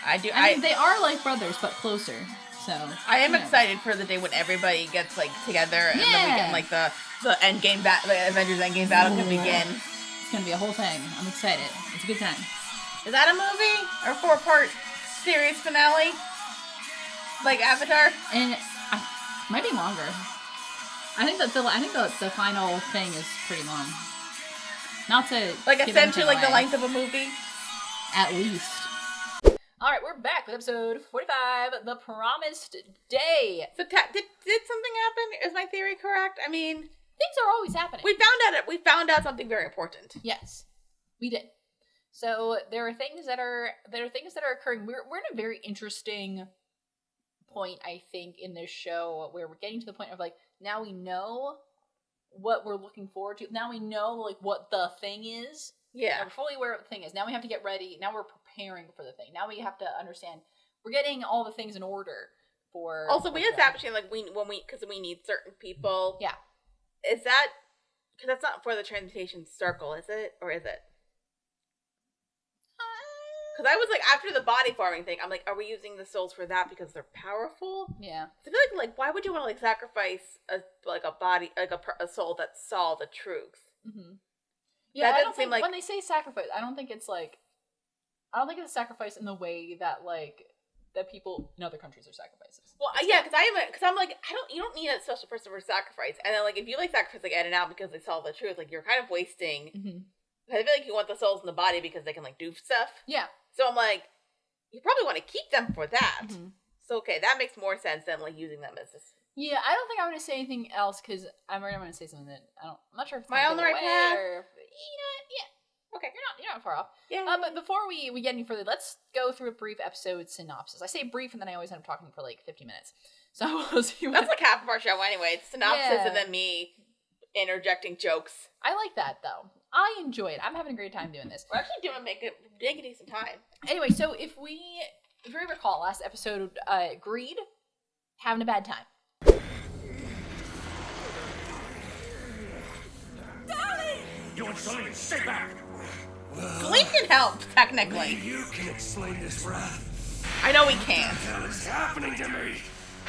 I do. I mean, they are like brothers, but closer. So I am excited for the day when everybody gets like together and then we get like the Endgame the Avengers Endgame battle can begin. It's gonna be a whole thing. I'm excited. It's a good time. Is that a movie or 4-part series finale? Like Avatar? And might be longer. I think that the final thing is pretty long. Not to like essentially like the length of a movie. At least. All right, we're back with episode 45, The Promised Day. So did something happen? Is my theory correct? I mean, things are always happening. We found out something very important. Yes, we did. So there are things that are occurring. We're in a very interesting point, I think, in this show where we're getting to the point of like now we know what we're looking forward to. Now we know like what the thing is. Yeah. Now we're fully aware of what the thing is. Now we have to get ready. Now we're preparing for the thing. Now we have to understand we're getting all the things in order for. Also, we establishing like because we need certain people. Yeah. Is that because that's not for the transmutation circle, is it, or is it? Because I was like, after the body forming thing, I'm like, are we using the souls for that because they're powerful? Yeah. So I feel like why would you want to like sacrifice a body, like a soul that saw the truth? Mm-hmm. Yeah, that I doesn't don't seem think like when they say sacrifice, I don't think it's a sacrifice in the way that like that people in other countries are sacrifices. Well, yeah, because I'm like, you don't need a special person for sacrifice, and then like if you like sacrifice like Ed and Al because they saw the truth, like you're kind of wasting. Mm-hmm. I feel like you want the souls in the body because they can like do stuff. Yeah. So I'm like, you probably want to keep them for that. Mm-hmm. So okay, that makes more sense than like using them as this. Yeah, I don't think I'm going to say anything else because I'm going to say something that I'm not sure if am I on the right path. Yeah. Okay, you're not far off. Yeah. But before we get any further, let's go through a brief episode synopsis. I say brief, and then I always end up talking for like 50 minutes. So we'll see. That's like half of our show anyway. It's synopsis and then me interjecting jokes. I like that though. I enjoy it. I'm having a great time doing this. We're actually making a decent time. Anyway, so if we recall last episode, Greed having a bad time. Darling! You and Celine, stay back! Celine can help, technically. Maybe you can explain this wrath. I know we can't. What the hell is happening to me?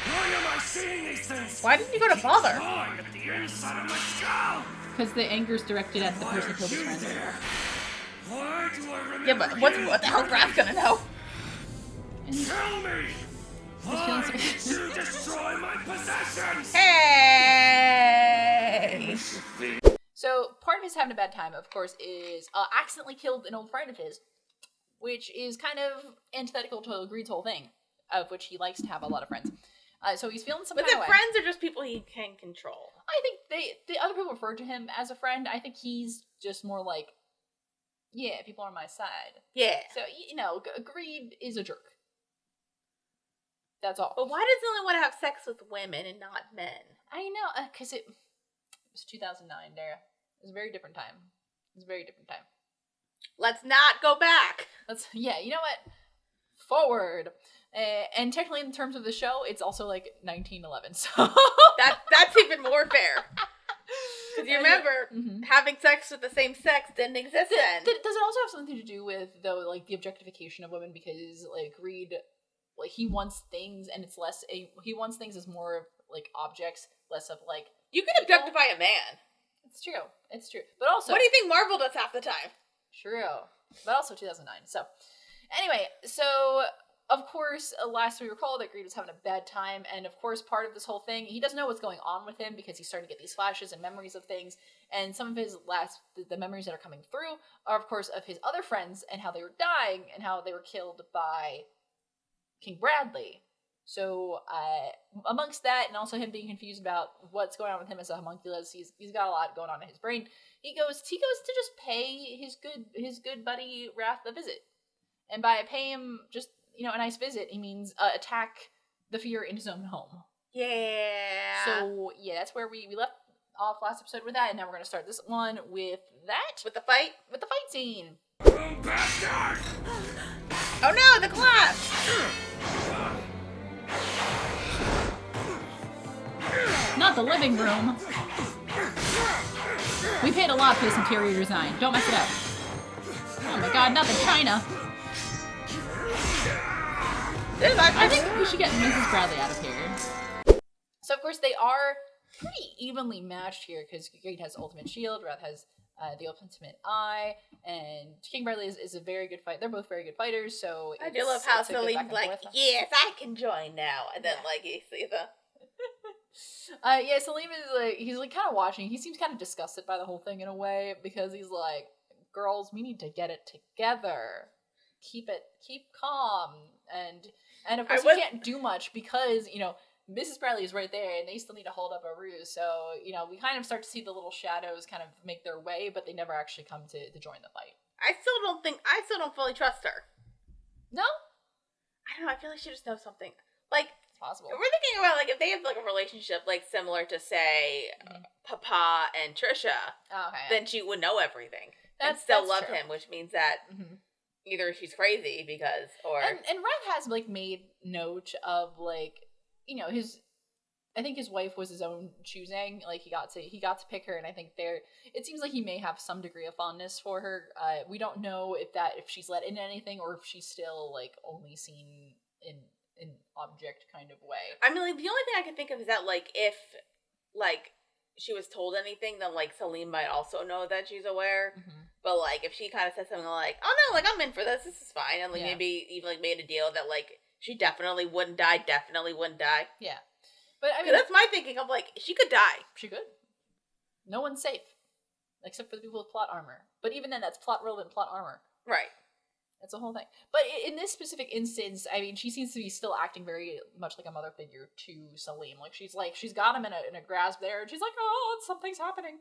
Why am I seeing these things? Why didn't you go to Bother? Gnawing at the inside of my skull! Because the anger's directed at the Why person who killed his aren't you friend. there? Why do I remember Yeah, but what the hell's Raph gonna know? Tell me! Why did you destroy my possessions? Hey! So part of his having a bad time, of course, is accidentally killed an old friend of his, which is kind of antithetical to Greed's whole thing, of which he likes to have a lot of friends. So he's feeling some kind of way. Was it friends or just people he can control? I think the other people refer to him as a friend. I think he's just more like, yeah, people are on my side. Yeah. So, Greed is a jerk. That's all. But why does he only want to have sex with women and not men? I know, because it was 2009, Dara. It was a very different time. Let's not go back. Yeah, you know what? Forward. And technically, in terms of the show, it's also like 1911. So that's even more fair. Because you remember, having sex with the same sex didn't exist then. Does it also have something to do with, though, like the objectification of women? Because like Greed, like he wants things, and it's less he wants things as more of like objects, less of like you can objectify a man. It's true. But also, what do you think Marvel does half the time? True, but also 2009. So anyway, of course, last we recall that Greed was having a bad time, and of course, part of this whole thing, he doesn't know what's going on with him because he's starting to get these flashes and memories of things, and some of his the memories that are coming through are, of course, of his other friends and how they were dying and how they were killed by King Bradley. So, amongst that, and also him being confused about what's going on with him as a homunculus, he's got a lot going on in his brain. He goes to just pay his good buddy Wrath a visit, and by pay him just a nice visit, he means attack the fear in his own home. Yeah. So yeah, that's where we left off last episode with that, and now we're gonna start this one with that. With the fight scene. Oh, bastard! Oh no, the glass! Not the living room. We paid a lot for this interior design. Don't mess it up. Oh my god, not the china. I think we should get Mrs. Bradley out of here. So, of course, they are pretty evenly matched here, because Greed has Ultimate Shield, Wrath has the Ultimate Eye, and King Bradley is a very good fight. They're both very good fighters, so I do love how Salim's like, yes, I can join now. And then, like, you see the... yeah, Salim is like, he's like kind of watching. He seems kind of disgusted by the whole thing in a way, because he's like, girls, we need to get it together. Keep calm. And of course, he can't do much because, you know, Mrs. Bradley is right there and they still need to hold up a ruse. So, you know, we kind of start to see the little shadows kind of make their way, but they never actually come to join the fight. I still don't fully trust her. No? I don't know, I feel like she just knows something. Like, it's possible. We're thinking about, like, if they have, like, a relationship, like, similar to, say, Papa and Trisha, then she would know everything. And still love him, which means that either she's crazy because, or... And Red has, like, made note of, like, you know, I think his wife was his own choosing. Like, he got to pick her, and I think it seems like he may have some degree of fondness for her. We don't know if she's let in anything, or if she's still, like, only seen in an object kind of way. I mean, like, the only thing I can think of is that, like, if, like, she was told anything, then, like, Salim might also know that she's aware. But, like, if she kind of said something like, oh, no, like, I'm in for this is fine, and, like, maybe even, like, made a deal that, like, she definitely wouldn't die. Yeah. But, I mean... that's my thinking of, like, she could die. She could. No one's safe. Except for the people with plot armor. But even then, that's plot-relevant plot armor. Right. That's a whole thing. But in this specific instance, I mean, she seems to be still acting very much like a mother figure to Salim. Like, she's got him in a grasp there, and she's like, oh, something's happening.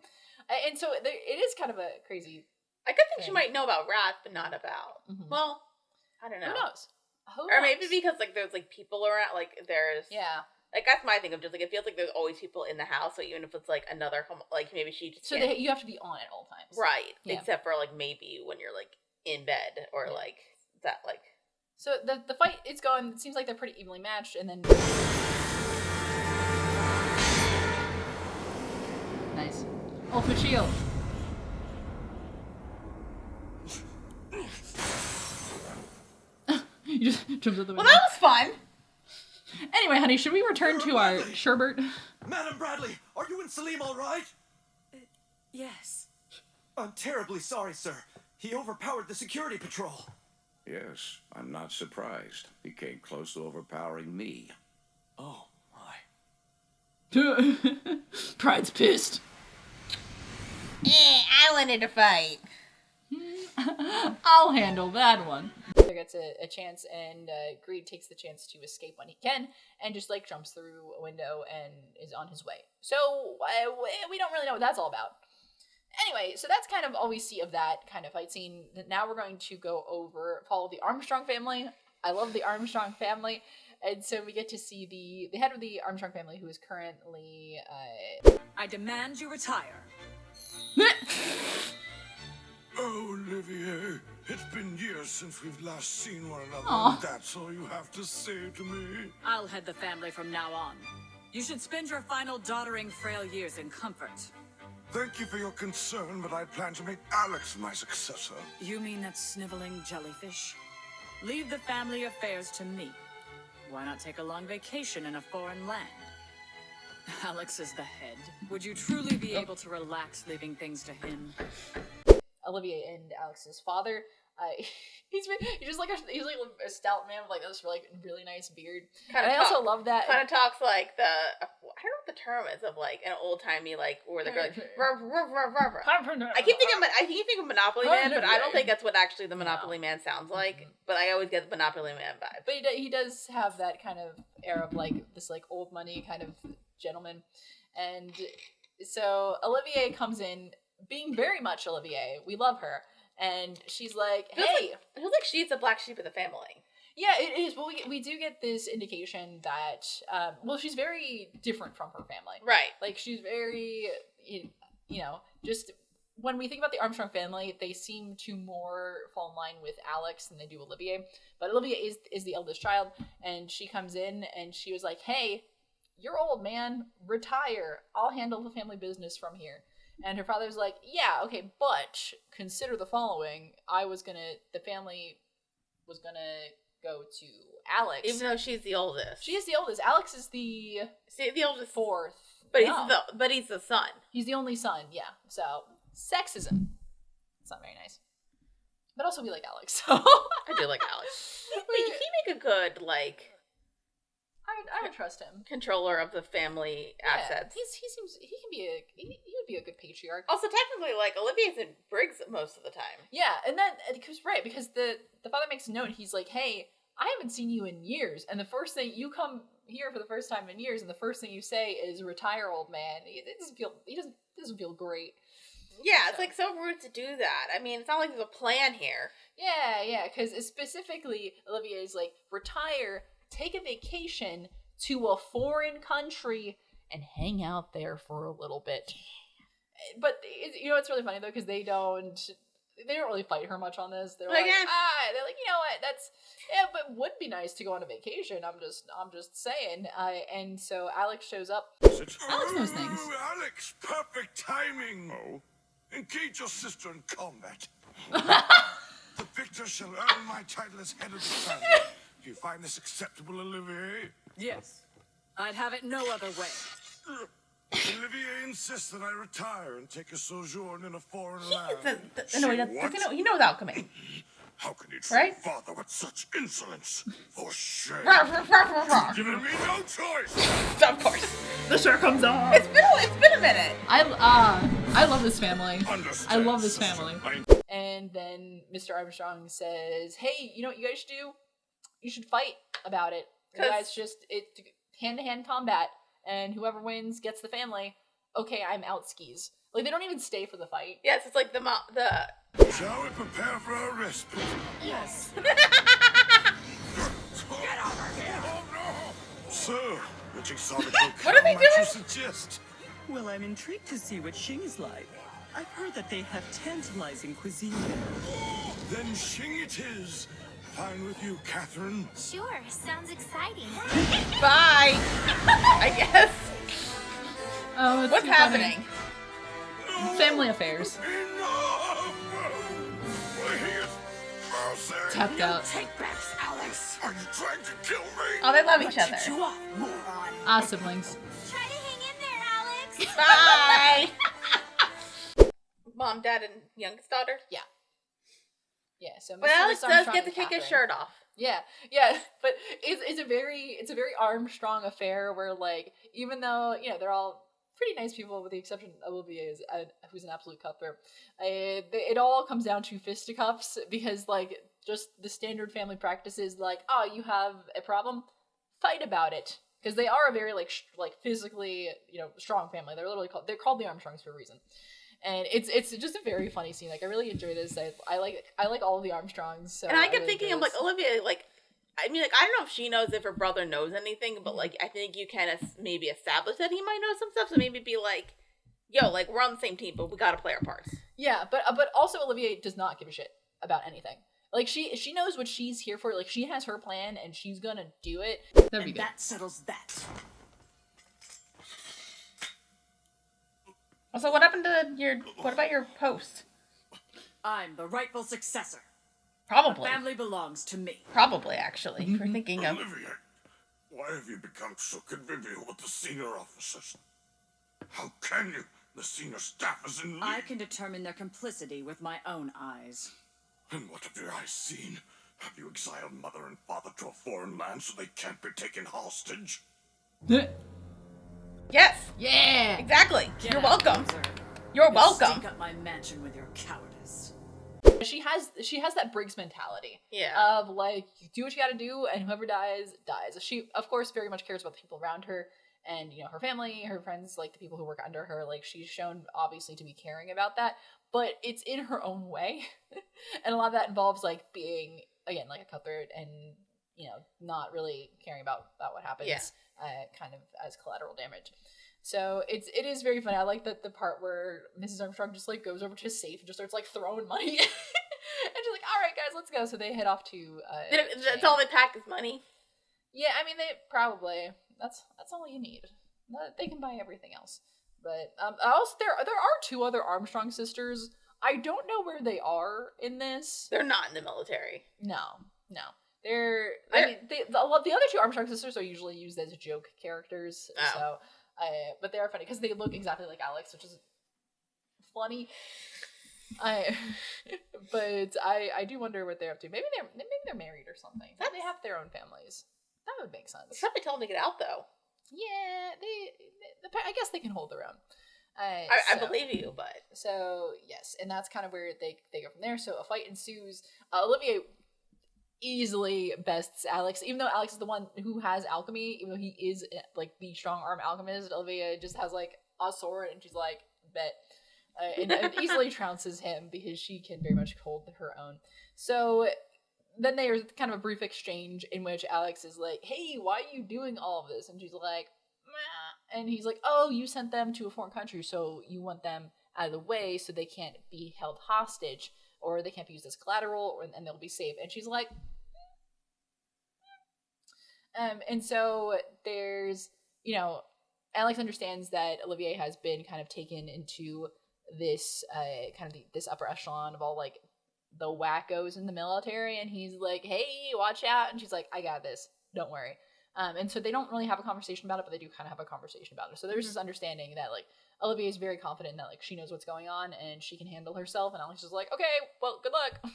And so it is kind of a crazy... I could think she might know about Wrath, but not about... Well, I don't know. Who knows? Or maybe because, like, there's, like, people around, like, there's... Yeah. Like, that's my thing of just, like, it feels like there's always people in the house, so even if it's, like, another, like, maybe she just So you have to be on at all times. Right. Yeah. Except for, like, maybe when you're, like, in bed, or, like, that, like... So the fight is going, it seems like they're pretty evenly matched, and then... Nice. Ultimate Shield. You just jumped out the window. Well, that was fun! Anyway, honey, should we return to our sherbet? Madam Bradley, are you and Salim all right? Yes. I'm terribly sorry, sir. He overpowered the security patrol. Yes, I'm not surprised. He came close to overpowering me. Oh, my. Pride's pissed. I wanted to fight. I'll handle that one. He gets a chance, and Greed takes the chance to escape when he can, and just, like, jumps through a window and is on his way. So, we don't really know what that's all about. Anyway, so that's kind of all we see of that kind of fight scene. Now we're going to follow the Armstrong family. I love the Armstrong family. And so we get to see the head of the Armstrong family, who is currently... I demand you retire. Oh, Olivier, it's been years since we've last seen one another. Aww. That's all you have to say to me. I'll head the family from now on. You should spend your final doddering, frail years in comfort. Thank you for your concern, but I plan to make Alex my successor. You mean that sniveling jellyfish? Leave the family affairs to me. Why not take a long vacation in a foreign land? Alex is the head. Would you truly be able to relax leaving things to him? Olivier and Alex's father. He's just like a stout man with like this really nice beard. I also love that. Kind of talks like I don't know what the term is of like an old timey like where the girl. I keep thinking of Monopoly Man, but I don't think that's what actually the Monopoly Man sounds like. But I always get the Monopoly Man vibe. But he does have that kind of air of like this like old money kind of gentleman, and so Olivier comes in being very much Olivier. We love her. And she's like, hey. It feels like she's the black sheep of the family. Yeah, it is. But we do get this indication that, she's very different from her family. Right. Like, she's very, just when we think about the Armstrong family, they seem to more fall in line with Alex than they do Olivier. But Olivier is the eldest child, and she comes in and she was like, hey, you're old, man. Retire. I'll handle the family business from here. And her father's like, yeah, okay, but consider the following. The family was gonna go to Alex. Even though she's the oldest. She is the oldest. Alex is the oldest. fourth. But No. he's the son. He's the only son, yeah. So, sexism. It's not very nice. But also we like Alex, so. I do like Alex. He make a good, like... I would trust him. Controller of the family assets. He would be a good patriarch. Also, technically, like, Olivia's in Briggs most of the time. Yeah, and then, because the father makes a note, he's like, hey, I haven't seen you in years, and the first thing, you come here for the first time in years, and the first thing you say is, retire, old man. He doesn't feel great. Yeah, it's like so rude to do that. I mean, it's not like there's a plan here. Yeah, because specifically, Olivia is like, retire, take a vacation to a foreign country, and hang out there for a little bit. But, it's really funny, though, because they don't really fight her much on this. They're like, they're like, you know what, but would be nice to go on a vacation. I'm just saying. And so Alex shows up. Alex knows things. Alex, perfect timing. Oh? Engage your sister in combat. The victor shall earn my title as head of the family. Do you find this acceptable, Olivier? Yes. I'd have it no other way. Olivier insists that I retire and take a sojourn in a foreign land. He knows alchemy. How can you treat Right? father with such insolence? For shame. Giving me no choice. Of course. The shirt comes off. It's been a minute. I love this family. Understand, I love this sister. family. And then Mr. Armstrong says, hey, you know what you guys should do? You should fight about it. You guys hand-to-hand combat, and whoever wins gets the family. Okay, I'm out skis. Like, they don't even stay for the fight. Yes, it's like the Shall we prepare for a respite? Yes. Get over here! Oh no! Sir, which exotic What are they might you doing? suggest? Well, I'm intrigued to see what Xing's like. I've heard that they have tantalizing cuisine there. Then Xing it is. Fine with you, Catherine. Sure, sounds exciting. bye. I guess. Oh, it's What's too funny. happening? Family affairs. Enough! He is frozen. Tapped out. Take backs, Alex. Are you trying to kill me? Oh, they love each other. You off, moron. Siblings. Try to hang in there, Alex. Bye. Mom, dad, and youngest daughter. Yeah, so But Mr. Alex does Armstrong get to and take his Catherine. shirt off. Yeah, but it's a very Armstrong affair where, like, even though they're all pretty nice people with the exception of Olivia, who's an absolute cutthroat, it all comes down to fisticuffs because, like, just the standard family practice is like, oh, you have a problem, fight about it, because they are a very like physically strong family. They're called the Armstrongs for a reason. And it's just a very funny scene. Like, I really enjoy this. I like all of the Armstrongs. So And I kept really thinking, enjoy I'm like, this. Olivia, like, I mean, like, I don't know if she knows if her brother knows anything, but, like, I think you kind of maybe establish that he might know some stuff, so maybe be like, yo, like, we're on the same team, but we gotta play our parts. Yeah, but also Olivia does not give a shit about anything. Like, she knows what she's here for. Like, she has her plan, and she's gonna do it. That'd be And good. that settles that. So what happened to what about your post? I'm the rightful successor. The Probably. family belongs to me. Probably, actually. If we're thinking of... Olivier, why have you become so convivial with the senior officers? How can you? The senior staff is in league. I can determine their complicity with my own eyes. And what have your eyes seen? Have you exiled mother and father to a foreign land so they can't be taken hostage? Yes, Yeah. exactly. Get You're out, welcome. loser. You're You'll welcome. Stink up my mansion with your cowardice. She has that Briggs mentality. Yeah. Of like, you do what you gotta do, and whoever dies, dies. She, of course, very much cares about the people around her, and her family, her friends, like the people who work under her. Like, she's shown obviously to be caring about that, but it's in her own way, and a lot of that involves like being again like a cutthroat and not really caring about what happens. Yeah. Kind of as collateral damage. So it is very funny. I like that the part where Mrs. Armstrong just like goes over to his safe and just starts like throwing money, and she's like, "All right, guys, let's go." So they head off to. That's all they pack is money. Yeah, I mean, they probably that's all you need. They can buy everything else. But also there are two other Armstrong sisters. I don't know where they are in this. They're not in the military. No. I mean, the other two Armstrong sisters are usually used as joke characters. Oh. So, but they are funny because they look exactly like Alex, which is funny. But I do wonder what they're up to. Maybe they're married or something. They have their own families. That would make sense. Somebody told them to get out though. Yeah, I guess they can hold their own. I believe you, but so yes, and that's kind of where they go from there. So a fight ensues. Olivier easily bests Alex, even though Alex is the one who has alchemy. Even though he is like the strong arm alchemist, Olivia just has like a sword, and she's like bet. And easily trounces him because she can very much hold her own. So then there's kind of a brief exchange in which Alex is like, hey, why are you doing all of this? And she's like, meh. And he's like, oh, you sent them to a foreign country, so you want them out of the way so they can't be held hostage or they can't be used as collateral and they'll be safe. And she's like, and so there's, Alex understands that Olivier has been kind of taken into this this upper echelon of all like the wackos in the military, and he's like, hey, watch out, and she's like, I got this, don't worry. And so they don't really have a conversation about it, but they do kind of have a conversation about it. So there's this understanding that like Olivia is very confident that like she knows what's going on and she can handle herself, and Alex is like, okay, well, good luck.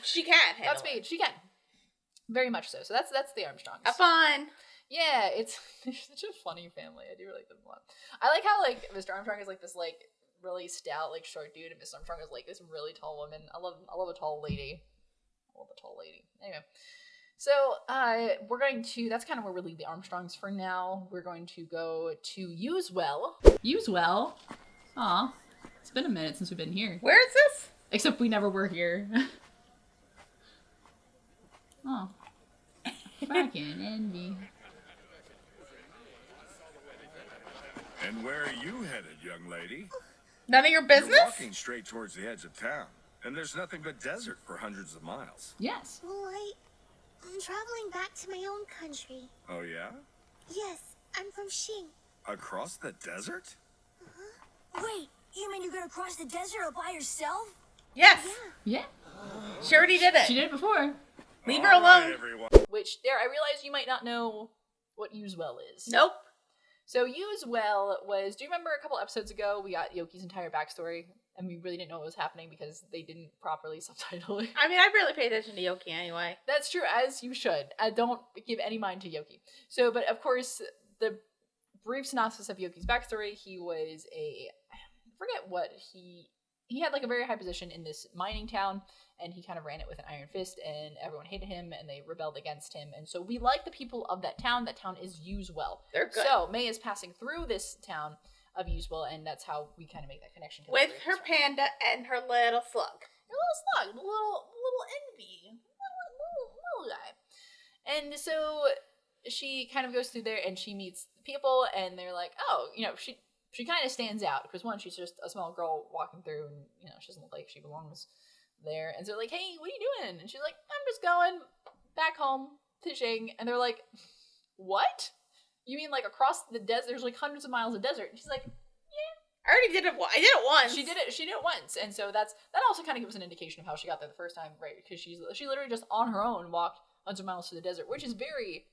she can handle Godspeed. She can very much so. So that's the Armstrongs. Have fun. Yeah, they're such a funny family. I do like them a lot. I like how like Mr. Armstrong is like this like really stout, like short dude, and Miss Armstrong is like this really tall woman. I love a tall lady. Anyway, so we're going to. That's kind of where we leave the Armstrongs for now. We're going to go to Usewell. Usewell. Aw, it's been a minute since we've been here. Where is this? Except we never were here. Oh, fucking envy. And where are you headed, young lady? None of your business? You're walking straight towards the edge of town, and there's nothing but desert for hundreds of miles. Yes. Well, I'm traveling back to my own country. Oh, yeah? Yes, I'm from Xing. Across the desert? Wait, you mean you're gonna cross the desert all by yourself? Yes. Yeah. She already did it. She did it before. Leave her alone. Everyone. Which, there, I realize you might not know what Usewell is. Nope. So Usewell was, do you remember a couple episodes ago we got Yoki's entire backstory and we really didn't know what was happening because they didn't properly subtitle it? I mean, I barely pay attention to Yoki anyway. That's true, as you should. Don't give any mind to Yoki. So, but of course, the brief synopsis of Yoki's backstory, he was I forget what, he had like a very high position in this mining town, and he kind of ran it with an iron fist, and everyone hated him, and they rebelled against him. And so we like the people of that town. That town is Usewell. They're good. So May is passing through this town of Usewell, and that's how we kind of make that connection. With her panda and her little slug. Her little slug, little envy, little guy. And so she kind of goes through there, and she meets people, and they're like, oh, she kind of stands out because one, she's just a small girl walking through, and she doesn't look like she belongs there. And so they're like, hey, what are you doing? And she's like, I'm just going back home fishing. And they're like, what? You mean like across the desert? There's like hundreds of miles of desert. And she's like, yeah. I already did it. I did it once. She did it once. And so that also kind of gives us an indication of how she got there the first time, right? Because she literally just on her own walked hundreds of miles to the desert, which is very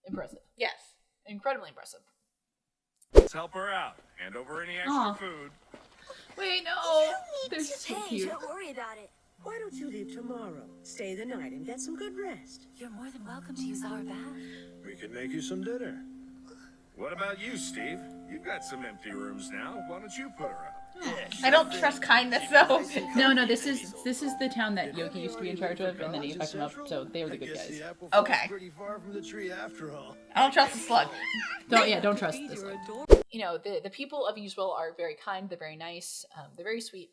impressive. Yes. Incredibly impressive. Let's help her out. Hand over any extra food. Wait, no. They're so cute. Don't worry about it. Why don't you leave tomorrow? Stay the night and get some good rest. You're more than welcome to use our bath. We can make you some dinner. What about you, Steve? You've got some empty rooms now. Why don't you put her up? I don't trust kindness, though. No, this is the town that Yoki used to be in charge of, and then he fucked him up, so they were the good guys. Okay. Pretty far from the tree after all. I don't trust the slug. Don't trust this one. The people of Usewell are very kind, they're very nice, they're very sweet,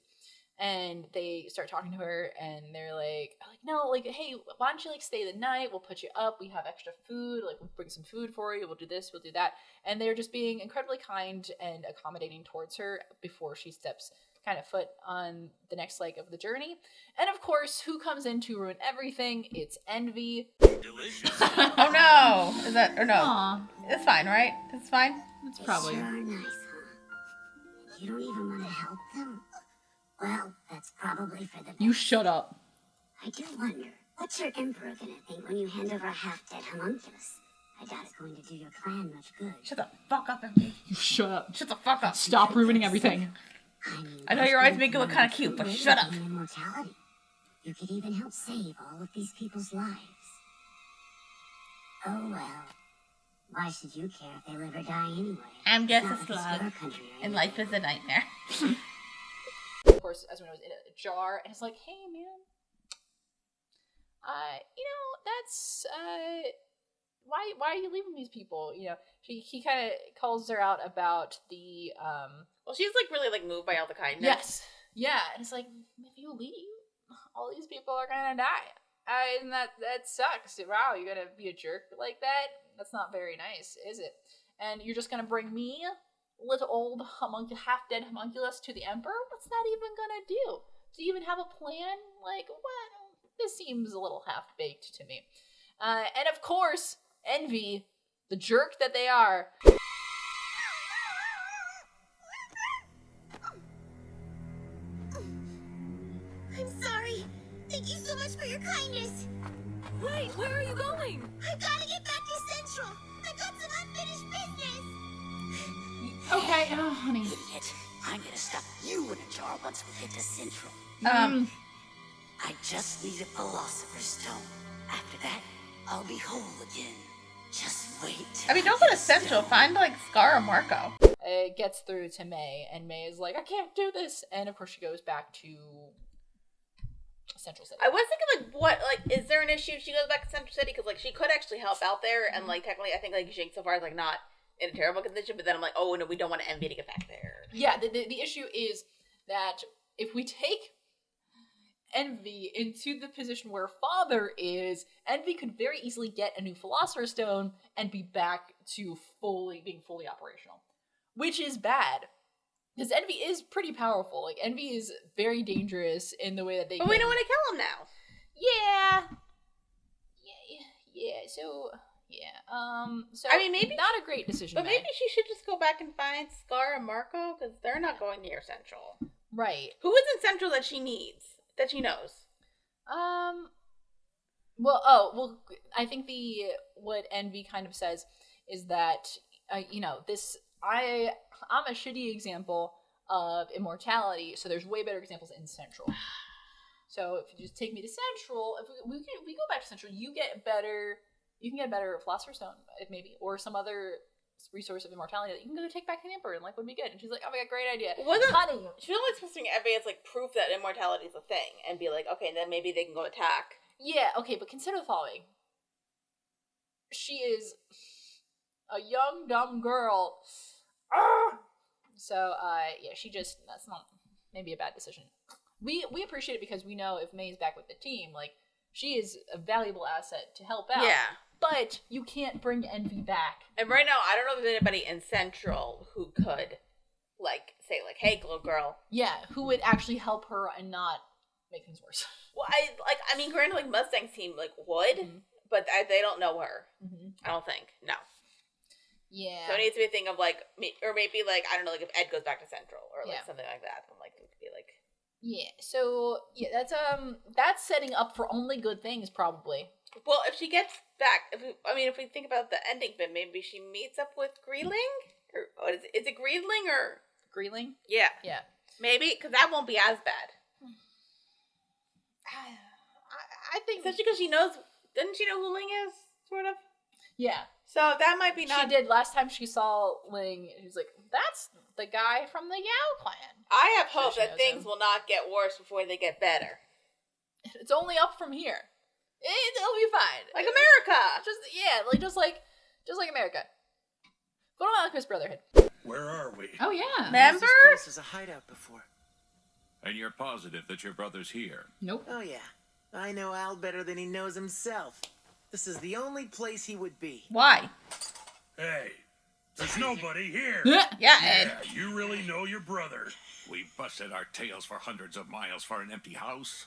and they start talking to her, and they're like, no, like, hey, why don't you like stay the night? We'll put you up. We have extra food. Like, we'll bring some food for you. We'll do this. We'll do that. And they're just being incredibly kind and accommodating towards her before she steps kind of foot on the next leg of the journey. And of course, who comes in to ruin everything? It's Envy. Delicious. Oh no! Is that or no? Aw, It's fine, right? It's fine. that's probably. Sure are nice, huh? You don't even want to help them? Well, that's probably for the best. You shut up. I do wonder, What's your emperor gonna think when you hand over a half-dead homunculus? I doubt it's going to do your clan much good. Shut the fuck up, MV. Shut up. Shut the fuck up. Stop ruining everything. I know your eyes make it look kind of cute, but shut up. Immortality. You could even help save all of these people's lives. Oh well. Why should you care if they live or die anyway? I'm just It's a not like it's slug, your country or and anything. life is a nightmare. Of course, as we know, it's in a jar, and it's like, hey, man, that's why are you leaving these people? He kind of calls her out about the Well, she's like really like moved by all the kindness. yes, yeah, and it's like, if you leave, all these people are gonna die. And that sucks. Wow, you're gonna be a jerk like that? That's not very nice, is it? And you're just gonna bring me, little old half-dead homunculus, to the Emperor? What's that even gonna do? Do you even have a plan? Like, what? This seems a little half-baked to me. And of course, Envy, the jerk that they are. I'm sorry. Thank you so much for your kindness. Wait, where are you going? I've got to get back to Central. I've got some unfinished business. Okay, oh, honey. Idiot. I'm gonna stuff you in a jar once we get to Central. I just need a Philosopher's Stone. After that, I'll be whole again. Just wait. I mean, don't go to Central. Find like Scar or Marco. It gets through to May, and May is like, I can't do this. And of course, she goes back to Central City. I was thinking is there an issue if she goes back to Central City? Because like she could actually help out there, and like technically, I think like Jing so far is like not in a terrible condition. But then I'm like, oh no, we don't want Envy to get back there. Yeah, the issue is that if we take Envy into the position where Father is, Envy could very easily get a new Philosopher's Stone and be back to being fully operational, which is bad. Because Envy is pretty powerful. Like, Envy is very dangerous in the way that they But we don't want to kill him now. So I mean, maybe not a great decision. But May. maybe she should just go back and find Scar and Marco because they're not going near Central. Right. Who is in Central that she needs? That she knows? I think what Envy kind of says is that I'm a shitty example of immortality, so there's way better examples in Central. So if you just take me to Central, if we go back to Central, you can get a better Philosopher's Stone, maybe, or some other resource of immortality that you can go take back to the Emperor and like would be good. And she's like, oh my god, great idea. Honey. She was only supposed to bring Envy as like proof that immortality is a thing and be like, okay, then maybe they can go attack. Yeah, okay, but consider the following. She is a young, dumb girl. So, that's not maybe a bad decision. We appreciate it because we know if May's back with the team, like, she is a valuable asset to help out. Yeah. But you can't bring Envy back. And right now, I don't know if there's anybody in Central who could, like, say, like, hey, little girl. Yeah, who would actually help her and not make things worse. Well, I mean, granted, like, Mustang's team, like, would, but they don't know her. I don't think. No. Yeah. So it needs to be a thing of, like, or maybe, like, I don't know, like, if Ed goes back to Central or, like, something like that. I'm like, it could be, like... Yeah, so, yeah, that's setting up for only good things, probably. Well, if she gets back, if we think about the ending bit, maybe she meets up with Greeling? Or what is it? Is it Greeling or... Greeling? Yeah. Yeah. Maybe, because that won't be as bad. I think... Especially because she knows... Doesn't she know who Ling is, sort of? Yeah. So that might be not... She did. Last time she saw Ling, she was like, that's the guy from the Yao clan. I have hope she that knows things him. will not get worse before they get better. It's only up from here. It'll be fine. Like America! Just like America. Fullmetal Alchemist Brotherhood. Where are we? Oh yeah. Remember? This place is a hideout before. And you're positive that your brother's here? Nope. Oh yeah. I know Al better than he knows himself. This is the only place he would be. Why? Hey, there's nobody here. Yeah, Ed. Yeah, you really know your brother. We busted our tails for hundreds of miles for an empty house.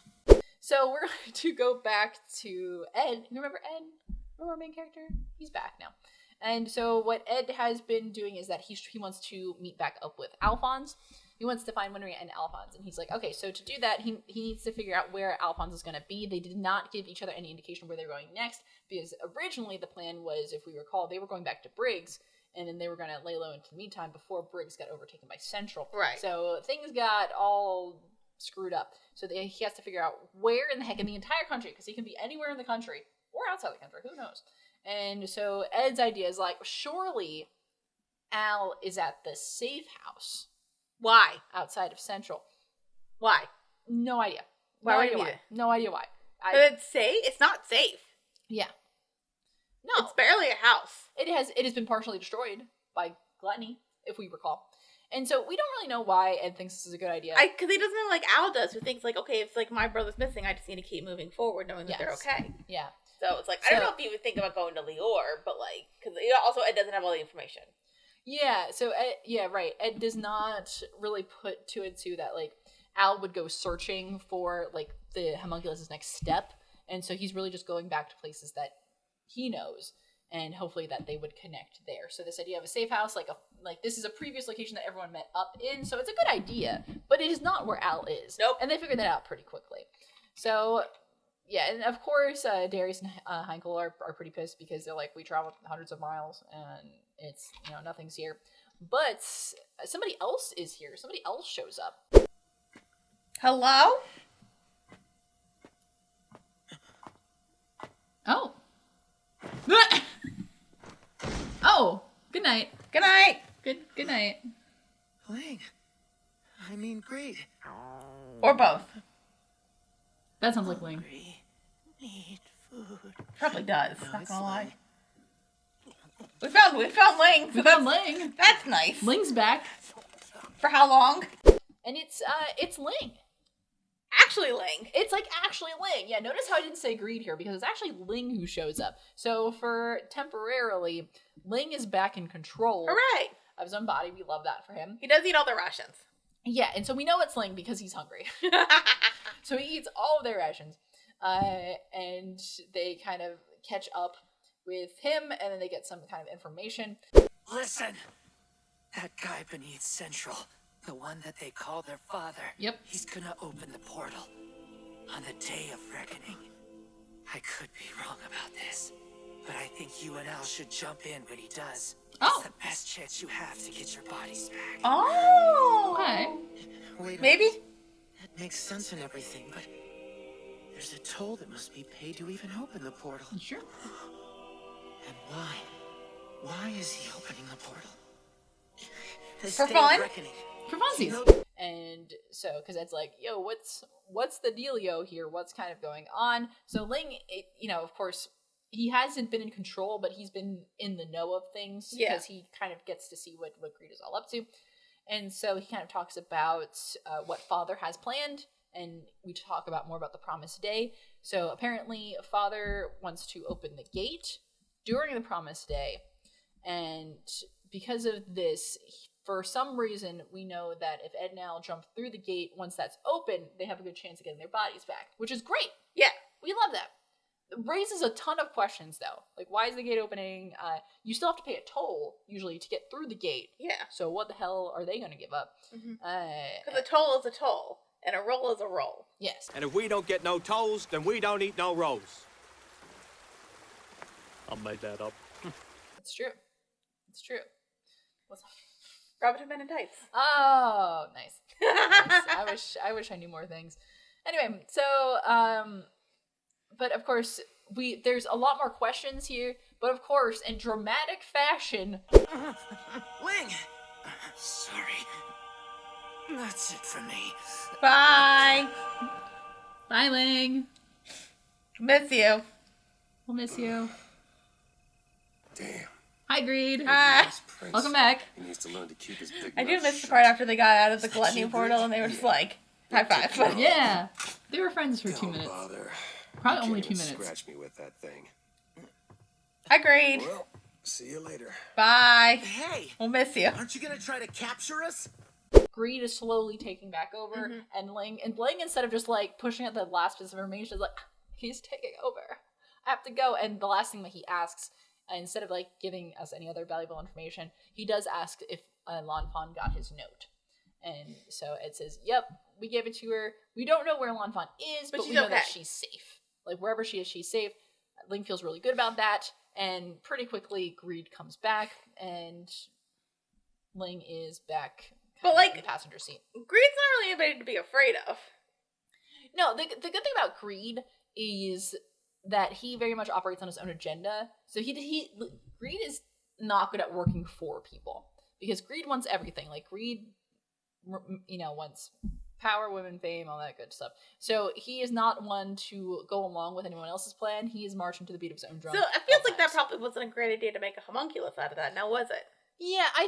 So we're going to go back to Ed. You remember Ed? Remember our main character? He's back now. And so what Ed has been doing is that he wants to meet back up with Alphonse. He wants to find Winry and Alphonse. And he's like, okay, so to do that, he needs to figure out where Alphonse is going to be. They did not give each other any indication of where they're going next, because originally the plan was, if we recall, they were going back to Briggs, and then they were going to lay low into the meantime before Briggs got overtaken by Central. Right. So things got all screwed up. So he has to figure out where in the heck in the entire country, because he can be anywhere in the country or outside the country, who knows. And so Ed's idea is like, surely Al is at the safe house. Why? Outside of Central. Why? No idea. Why would he be there? No idea why. But it's safe? It's not safe. Yeah. No. It's barely a house. It has been partially destroyed by Gluttony, if we recall. And so we don't really know why Ed thinks this is a good idea. Because he doesn't know like Al does, who thinks like, okay, if like my brother's missing, I just need to keep moving forward knowing that they're okay. Yeah. So it's like, I don't know if you would think about going to Lior, but like, because also Ed doesn't have all the information. Yeah, so Ed, right. Ed does not really put two and two that like Al would go searching for like the homunculus' next step, and so he's really just going back to places that he knows, and hopefully that they would connect there. So this idea of a safe house, like this is a previous location that everyone met up in, so it's a good idea, but it is not where Al is. Nope. And they figured that out pretty quickly. So yeah, and of course Darius and Heinkel are pretty pissed because they're like, we traveled hundreds of miles and it's, nothing's here. But somebody else is here. Somebody else shows up. Hello? Oh. Oh, good night. Good night. Good night. Ling. I mean, great. Or both. That sounds like Ling. Need food. Probably does. No, Not it's gonna lie. Ling. We found Ling. We found Ling. That's nice. Ling's back. For how long? And it's Ling. Actually Ling. It's like actually Ling. Yeah, notice how I didn't say Greed here, because it's actually Ling who shows up. So for temporarily, Ling is back in control Hooray. of his own body. We love that for him. He does eat all the rations. Yeah, and so we know it's Ling because he's hungry. So he eats all of their rations. And they kind of catch up with him, and then they get some kind of information. Listen. That guy beneath Central, the one that they call their father. Yep. He's gonna open the portal on the day of reckoning. I could be wrong about this, but I think you and Al should jump in when he does. Oh. It's the best chance you have to get your bodies back. Oh. Okay. Wait a Maybe? minute. That makes sense and everything, but there's a toll that must be paid to even open the portal. Sure. And why? Why is he opening the portal? This For day fun? of reckoning. For funsies. And so, because Ed's like, yo, what's the dealio here? What's kind of going on? So Ling, of course, he hasn't been in control, but he's been in the know of things because he kind of gets to see what Greed is all up to. And so he kind of talks about what Father has planned, and we talk about more about the Promised Day. So apparently Father wants to open the gate during the Promised Day, and because of this, for some reason, we know that if Ed and Al jump through the gate, once that's open, they have a good chance of getting their bodies back, which is great. Yeah. We love that. It raises a ton of questions, though. Like, why is the gate opening? You still have to pay a toll, usually, to get through the gate. Yeah. So what the hell are they going to give up? Because a toll is a toll, and a roll is a roll. Yes. And if we don't get no tolls, then we don't eat no rolls. I made that up. It's true. It's true. What's Robin Hood Men in Tights. Oh, nice. Nice. I wish I knew more things. Anyway, so but of course there's a lot more questions here, but of course in dramatic fashion. Ling! Sorry. That's it for me. Bye. Bye, Ling. Miss you. We'll miss you. Damn. Hi, Greed. Hi. Welcome back. He needs to learn to keep his big I do mouth miss the shut. part after they got out of the gluttony portal and they were just like, high five. Yeah. They were friends for 2 Don't minutes. bother. Probably You only can't 2 even minutes. Scratch me with that thing. Agreed. Well, see you later. Bye. Hey! We'll miss you. Aren't you gonna try to capture us? Greed is slowly taking back over, and Ling instead of just like pushing out the last piece of information is like, he's taking over. have to go. And the last thing that he asks, instead of like giving us any other valuable information, he does ask if Lan Fan got his note. And so Ed says, yep, we gave it to her. We don't know where Lan Fan is, but we know that she's safe. Like, wherever she is, she's safe. Ling feels really good about that. And pretty quickly, Greed comes back, and Ling is back but like, in the passenger seat. Greed's not really anybody to be afraid of. No, the good thing about Greed is that he very much operates on his own agenda. So Greed is not good at working for people. Because Greed wants everything. Like, Greed, wants power, women, fame, all that good stuff. So he is not one to go along with anyone else's plan. He is marching to the beat of his own drum. So it feels like that probably wasn't a great idea to make a homunculus out of that. Now, was it? Yeah, I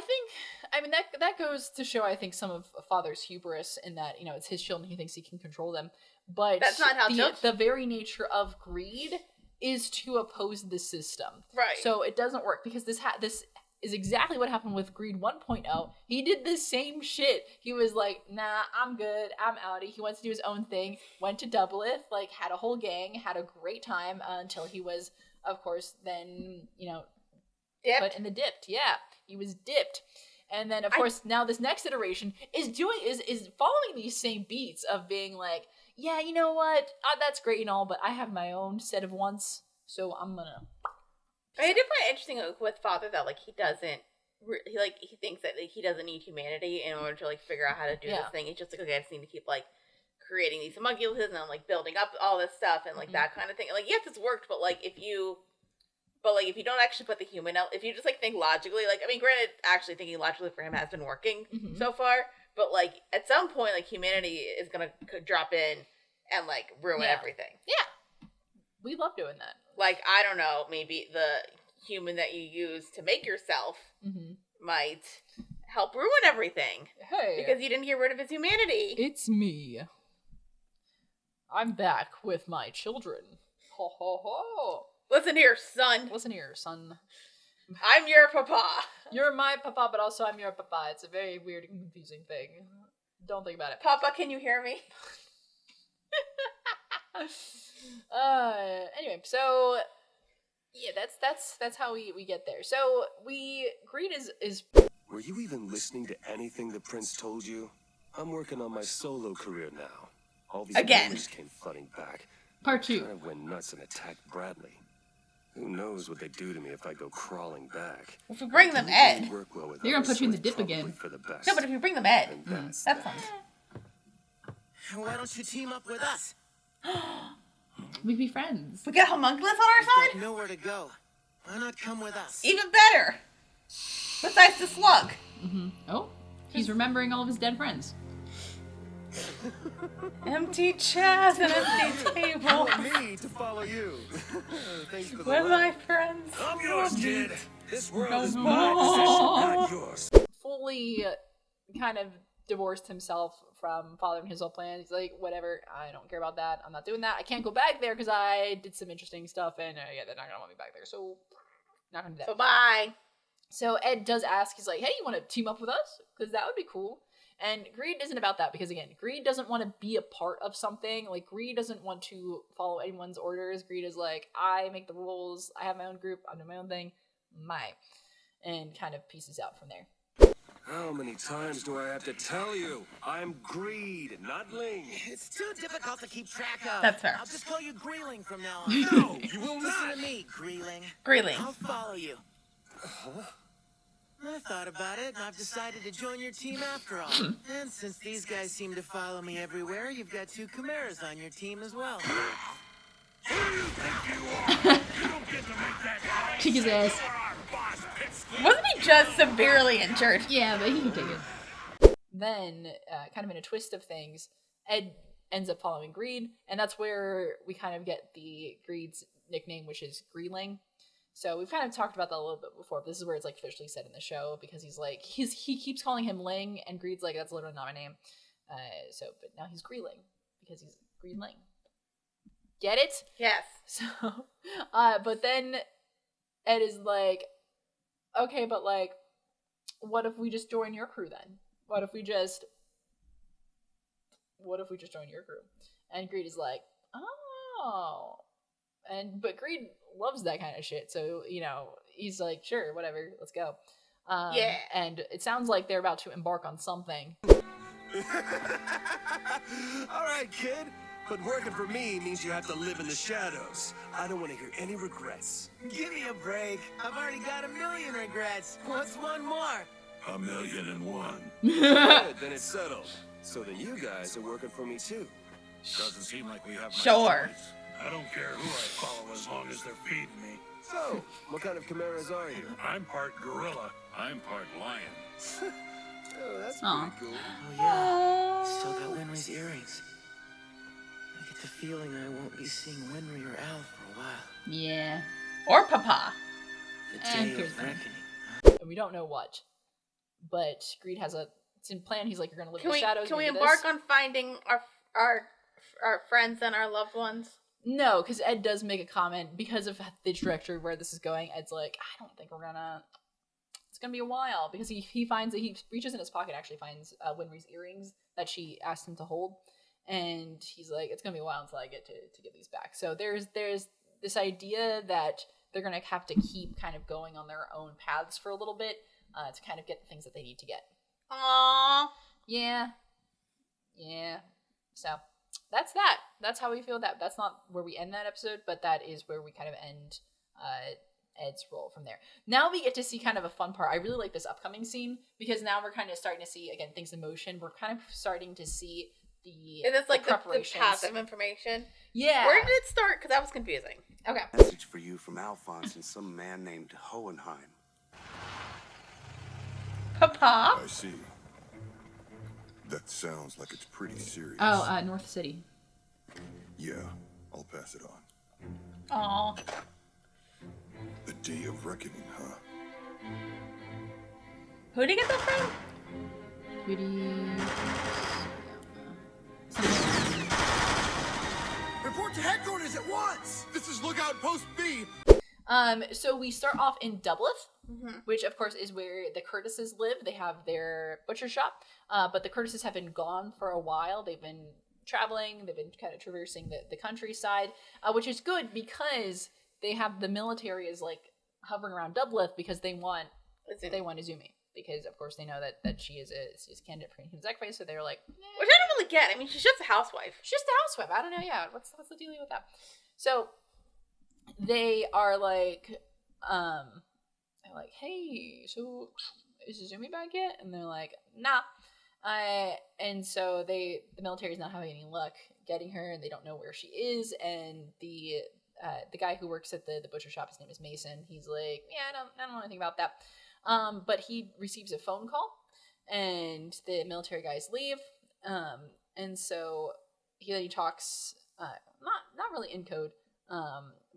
mean, that goes to show, I think, some of Father's hubris in that, it's his children, he thinks he can control them. But that's not how the very nature of Greed is to oppose the system. Right. So it doesn't work, because this is exactly what happened with Greed 1.0. He did the same shit. He was like, nah, I'm good, I'm outie. He wants to do his own thing, went to Doubleth, like, had a whole gang, had a great time, until he was, of course, then, dipped? Put in the dipped. Yeah, he was dipped. And then, of course, now this next iteration is following these same beats of being like, yeah, you know what? That's great and all, but I have my own set of wants, so I'm gonna... I did find it interesting with Father that, like, he doesn't, he thinks that, like, he doesn't need humanity in order to, like, figure out how to do this thing. He's just like, okay, I just need to keep, like, creating these homunculuses and, like, building up all this stuff and, like, that kind of thing. Like, yes, it's worked, but, like, if you don't actually put the human out, if you just, like, think logically, like, I mean, granted, actually thinking logically for him has been working so far, but, like, at some point, like, humanity is gonna drop in and, like, ruin everything. Yeah. We love doing that. Like, I don't know, maybe the human that you use to make yourself might help ruin everything. Hey. Because you didn't get rid of his humanity. It's me. I'm back with my children. Ho ho ho. Listen here, son. Listen here, son. I'm your papa. You're my papa, but also I'm your papa. It's a very weird and confusing thing. Don't think about it. Papa, can you hear me? Anyway, so yeah, that's how we get there. So Greed is Were you even listening to anything the prince told you? I'm working on my solo career now. All these memories came flooding back. Part 2. I kind of went nuts and attacked Bradley. Who knows what they do to me if I go crawling back? If we bring them Ed, they're gonna put you in the dip again. For the best. No, but if you bring them Ed, that's that sounds. Why don't you team up with us? We'd be friends. We got homunculus on our side? Got nowhere to go. Why not come with us? Even better. Besides the slug. Oh, he's remembering all of his dead friends. Empty chairs and empty table. Want me to follow you. Thanks for the We're love. my friends. I'm yours, kid. This world is my decision, not yours. Fully kind of divorced himself from following his whole plan. He's like, whatever, I don't care about that. I'm not doing that. I can't go back there because I did some interesting stuff, and yeah, they're not gonna want me back there. So, not gonna do that. So bye. So Ed does ask. He's like, hey, you want to team up with us? Because that would be cool. And Greed isn't about that, because again, Greed doesn't want to be a part of something. Like, Greed doesn't want to follow anyone's orders. Greed is like, I make the rules. I have my own group. I'm doing my own thing. And kind of pieces out from there. How many times do I have to tell you? I'm Greed, not Ling. It's too difficult to keep track of. That's fair. I'll just call you Greeling from now on. No, you will Listen not. to me, Greeling. Greeling. I'll follow you. I thought about it, and I've decided to join your team after all. And since these guys seem to follow me everywhere, you've got 2 Chimeras on your team as well. Who do you think you are? You don't get to make that Kick his ass. our boss Pipsqueak. Wasn't he just severely injured? Yeah, but he can take it. Then, kind of in a twist of things, Ed ends up following Greed, and that's where we kind of get the Greed's nickname, which is Greeling. So we've kind of talked about that a little bit before, but this is where it's like officially said in the show, because he's like, he keeps calling him Ling, and Greed's like, that's literally not my name. But now he's Greeling, because he's Greeling. Get it? Yes. So, but then Ed is like, okay, but like, what if we just join your crew then? What if we just join your crew? And Greed is like, oh, But Greed loves that kind of shit. So, he's like, sure, whatever, let's go. Yeah. And it sounds like they're about to embark on something. All right, kid. But working for me means you have to live in the shadows. I don't want to hear any regrets. Give me a break. I've already got 1,000,000 regrets. What's one more? 1,000,001. Good, then it's settled. So then you guys are working for me too. Doesn't seem like we have much Sure. choice. I don't care who I follow as long as they're feeding me. So, what kind of chimeras are you? I'm part gorilla. I'm part lion. Oh, that's Aw. pretty cool. Oh yeah. Still got Winry's earrings. I get the feeling I won't be seeing Winry or Al for a while. Yeah. Or Papa. The And day of Kirsten. reckoning. And we don't know what. But Greed has it's in plan. He's like, you're going to live Can in the we shadows. can we you're gonna do embark this. on finding our friends and our loved ones? No, because Ed does make a comment because of the trajectory where this is going. Ed's like, I don't think we're gonna. It's gonna be a while because he finds that he reaches in his pocket, actually finds Winry's earrings that she asked him to hold, and he's like, it's gonna be a while until I get to get these back. So there's this idea that they're gonna have to keep kind of going on their own paths for a little bit to kind of get the things that they need to get. Aww. Yeah. So. That's that. That's how we feel that. That's not where we end that episode, but that is where we kind of end Ed's role from there. Now we get to see kind of a fun part. I really like this upcoming scene because now we're kind of starting to see, again, things in motion. We're kind of starting to see And it's like the preparations. path of information. Yeah. Where did it start? Because that was confusing. Okay. Message for you from Alphonse and some man named Hohenheim. Papa? I see. That sounds like it's pretty serious. Oh, North City. Yeah, I'll pass it on. Aw. The day of reckoning, huh? Who did you get that from? Report to headquarters at once! This is Lookout Post B! So we start off in Dubleth, which of course is where the Curtises live. They have their butcher shop, but the Curtises have been gone for a while. They've been traveling. They've been kind of traversing the countryside, which is good because they have the military is like hovering around Dubleth because they want Izumi. Because of course they know that she is a candidate for Human Sacrifice, so they're like, which I don't really get. I mean, she's just a housewife. She's just a housewife. I don't know. Yeah, what's the deal with that? So they are like, they're like, hey, so is Izumi back yet? And they're like, nah. And so the military is not having any luck getting her, and they don't know where she is. And the guy who works at the butcher shop, his name is Mason. He's like, yeah, I don't know anything about that. But he receives a phone call, and the military guys leave. And so he talks, not really in code,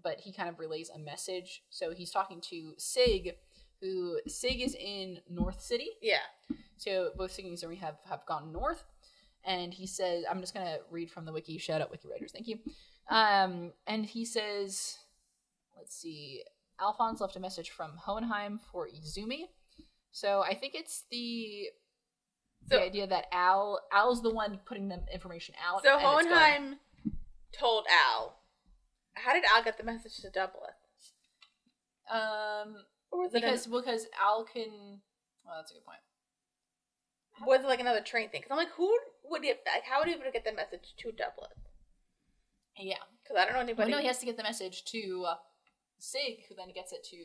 but he kind of relays a message. So he's talking to Sig, Sig is in North City. Yeah. So both Sig and Izumi have gone north. And he says, I'm just going to read from the wiki. Shout out wiki writers. Thank you. And he says, let's see. Alphonse left a message from Hohenheim for Izumi. So I think it's the idea that Al's the one putting the information out. So Hohenheim told Al. How did Al get the message to Dubleth? Or was because Al can. Well, that's a good point. Was it like another train thing? Because I'm like, who would it? Like, how would he get the message to Dubleth? Yeah, because I don't know anybody. Well, no, he has to get the message to Sig, who then gets it to.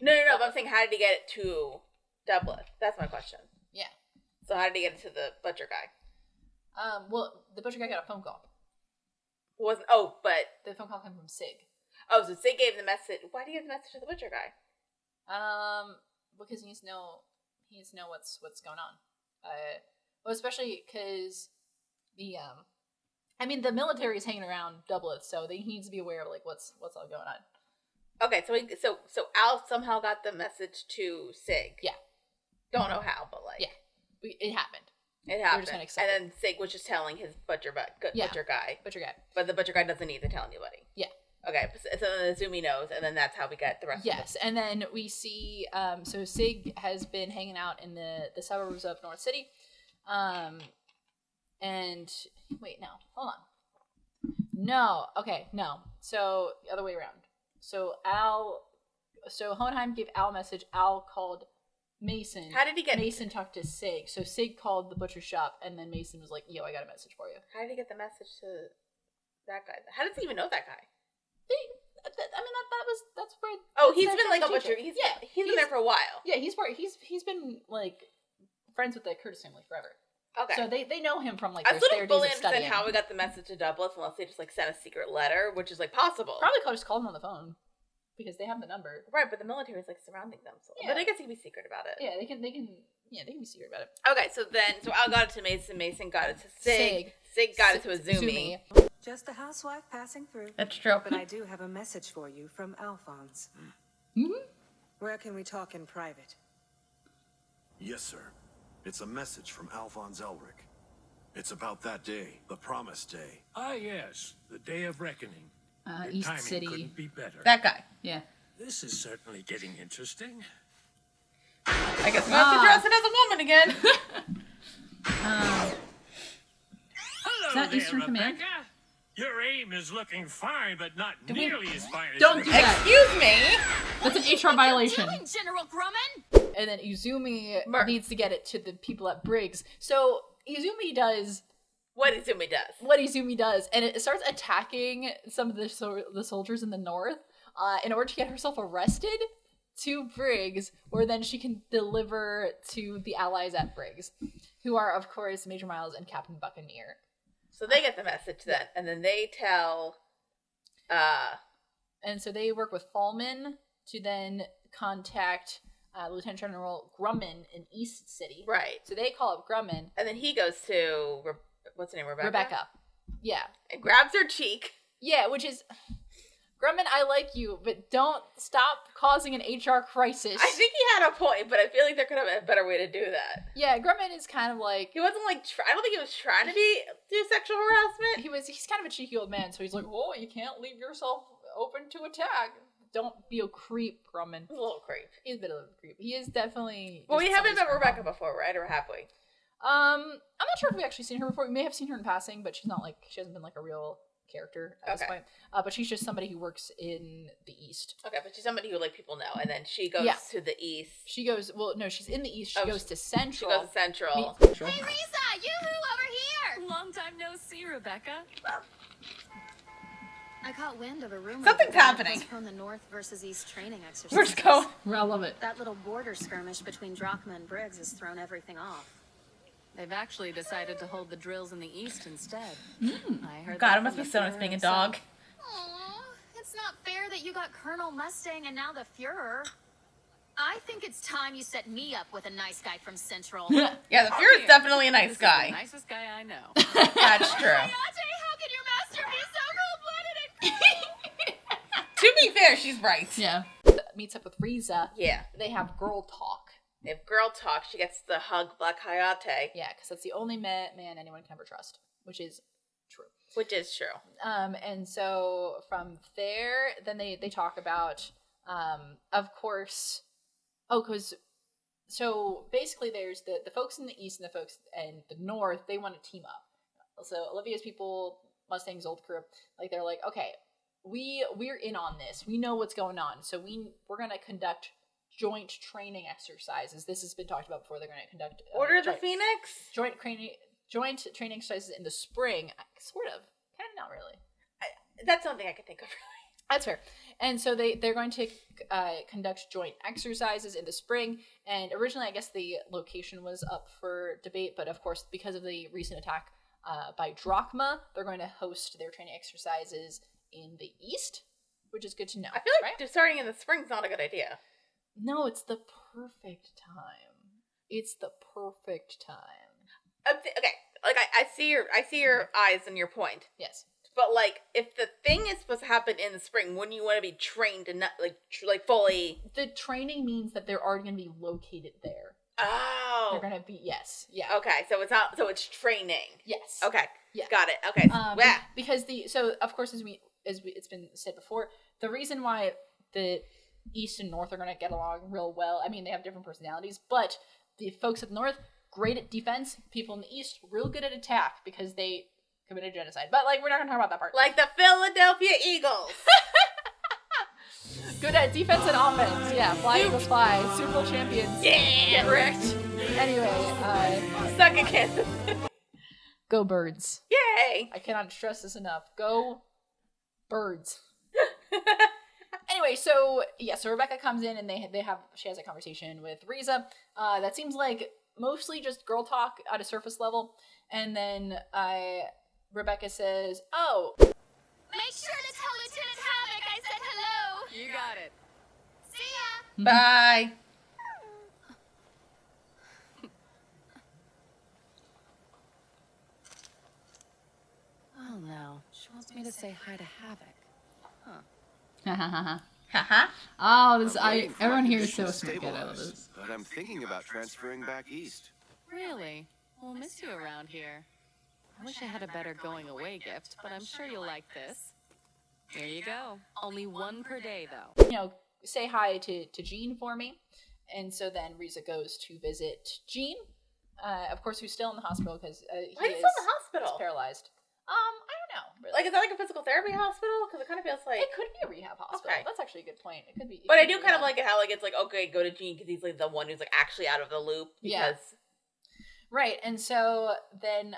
No. But I'm saying, how did he get it to Dubleth? That's my question. Yeah. So how did he get it to the butcher guy? Well, the butcher guy got a phone call. But the phone call came from Sig. Oh, so Sig gave the message. Why do you give the message to the butcher guy? Because he needs to know what's going on. Well, especially because the the military is hanging around Dubleth, so he needs to be aware of like what's all going on. Okay, so Al somehow got the message to Sig. Yeah. Don't know how, but like it happened. It happened, and then Sig was just telling his butcher guy. But the butcher guy doesn't need to tell anybody. Yeah. Okay, so then Izumi knows, and then that's how we get the rest. Yes, and then we see. So Sig has been hanging out in the suburbs of North City, and wait, no, hold on. No. Okay, no. So, the other way around. So, Hohenheim gave Al a message. Al called Mason. How did he get... Mason talked to Sig. So, Sig called the butcher shop, and then Mason was like, yo, I got a message for you. How did he get the message to that guy? How does he even know that guy? That's where... Oh, he's been like a butcher. He's been there for a while. Yeah, he's been like friends with the Curtis family forever. Okay. So they know him from like I their still don't days fully of understand studying. how we got the message to Douglas unless they just like sent a secret letter, which is like possible. Probably could just called him on the phone because they have the number. Right, but the military is like surrounding them. So, Yeah. but I guess he can be secret about it. Yeah, they can be secret about it. Okay, so Al got it to Mason. Mason got it to Sig. Sig got it to Azumi. Just a housewife passing through. That's true. But I do have a message for you from Alphonse. Where can we talk in private? Yes, sir. It's a message from Alphonse Elric. It's about that day, the promised day. Ah, yes, the day of reckoning. Your East timing City. couldn't be better. That guy. Yeah. This is certainly getting interesting. I guess we'll have to dress it as a woman again. Hello Is that there, Eastern Rebecca. Command? Your aim is looking fine, but not nearly as fine as... Don't do that. Excuse me. That's an HR violation. General Grumman? And then Izumi needs to get it to the people at Briggs. So Izumi does what Izumi does, and it starts attacking some of the soldiers in the north in order to get herself arrested to Briggs, where then she can deliver to the allies at Briggs, who are, of course, Major Miles and Captain Buccaneer. So they get the message then, and then they tell... And so they work with Fallman to then contact Lieutenant General Grumman in East City. Right. So they call up Grumman. And then he goes to... what's her name? Rebecca. Yeah. And grabs her cheek. Yeah, which is... Grumman, I like you, but don't stop causing an HR crisis. I think he had a point, but I feel like there could have been a better way to do that. Yeah, Grumman is kind of like... He wasn't like... I don't think he was trying to do sexual harassment. He's kind of a cheeky old man, so he's like, whoa, you can't leave yourself open to attack. Don't be a creep, Grumman. He's a little creep. He's a bit of a creep. He is definitely... Well, we haven't met Rebecca before, right? Or have we? I'm not sure if we've actually seen her before. We may have seen her in passing, but she's not like... She hasn't been like a real character at this point. But she's just somebody who works in the East. Okay, but she's somebody who like people know, and then she goes to the East. She goes... Well, no, she's in the East. She goes to Central. She goes to Central. Hey, Risa! Yoo-hoo, over here! Long time no see, Rebecca. I caught wind of a rumor. Something's happening. Postpone the North versus East training exercise. Where's it going? I love it. That little border skirmish between Drachma and Briggs has thrown everything off. They've actually decided to hold the drills in the East instead. I heard God, that it must from be the so nice Fuhrer being a himself. dog. Aw, it's not fair that you got Colonel Mustang and now the Fuhrer. I think it's time you set me up with a nice guy from Central. Yeah, the Fuhrer's definitely a nice This guy. is the nicest guy I know. That's true. Ayate, how can your master be so cold-blooded and To be fair, she's right. Yeah. Meets up with Riza. Yeah. They have girl talk. They have girl talk. She gets the hug Black Hayate. Yeah, because that's the only man anyone can ever trust, which is true. Which is true. And so from there, then they talk about, of course, so basically there's the folks in the East and the folks in the North, they want to team up. So Olivia's people, Mustang's old crew, like they're like, okay, we're in on this. We know what's going on. So we're going to conduct joint training exercises. This has been talked about before. They're going to conduct Order of the Phoenix? Joint training exercises in the spring. Sort of. Kind of not really. That's something I can think of, really. That's fair. And so they're going to conduct joint exercises in the spring. And originally, I guess the location was up for debate. But of course, because of the recent attack by Drachma, they're going to host their training exercises in the East, which is good to know. I feel like starting in the spring's not a good idea. No, it's the perfect time. It's the perfect time. Okay, like I see your eyes and your point. Yes, but like if the thing is supposed to happen in the spring, wouldn't you want to be trained and not like fully? The training means that they're already going to be located there. Oh, they're going to be yeah. Okay, so it's not. So it's training. Yes. Okay. Yeah. Got it. Okay. Yeah. Because of course as it's been said before, the reason why the East and North are going to get along real well. I mean, they have different personalities, but the folks at the North, great at defense. People in the East, real good at attack because they committed genocide. But, like, we're not gonna talk about that part. Like the Philadelphia Eagles. Good at defense and offense. Yeah, fly Eagles fly. Super Bowl champions. Yeah. Get wrecked. Anyway, suck it, Kansas. Go Birds. Yay. I cannot stress this enough. Go Birds. Anyway, so Rebecca comes in and she has a conversation with Riza. That seems like mostly just girl talk at a surface level. And then Rebecca says, "Oh, make sure to tell Lieutenant Havoc I said hello." You got it. See ya. Bye. Oh no, she wants me to say hi to Havoc. Haha. Oh, this I'm waiting for everyone my here is condition so to smart. I love stabilize, this. But I'm thinking about transferring back east. Really? We'll miss you around here. I wish I had a better going away gift, but I'm sure you'll like this. Here you go. Only one per day, though. Say hi to Jean for me." And so then Riza goes to visit Jean, of course, who's still in the hospital because Why is he still in the hospital? He's paralyzed. I don't know. Really. Like, is that like a physical therapy hospital? Because it kind of feels like It could be a rehab hospital. Okay. That's actually a good point. It could be. But I do kind of like it how like it's like, okay, go to Gene because he's like the one who's like actually out of the loop. Yeah. Because Right, and so then,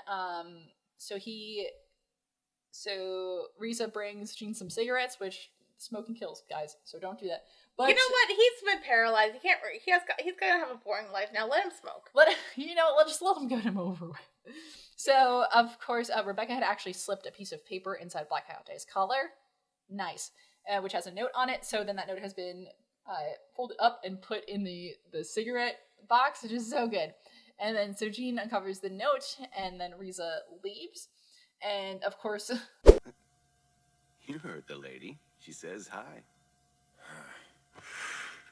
Riza brings Jean some cigarettes, which smoking kills, guys. So don't do that. But you know what? He's been paralyzed. He can't. He's gonna have a boring life now. Let him smoke. Let's just let him get him over with. So of course, Rebecca had actually slipped a piece of paper inside Black Coyote's collar. Nice, which has a note on it. So then that note has been folded up and put in the cigarette box, which is so good. And then so Jean uncovers the note, and then Riza leaves. And of course, You heard the lady. She says hi.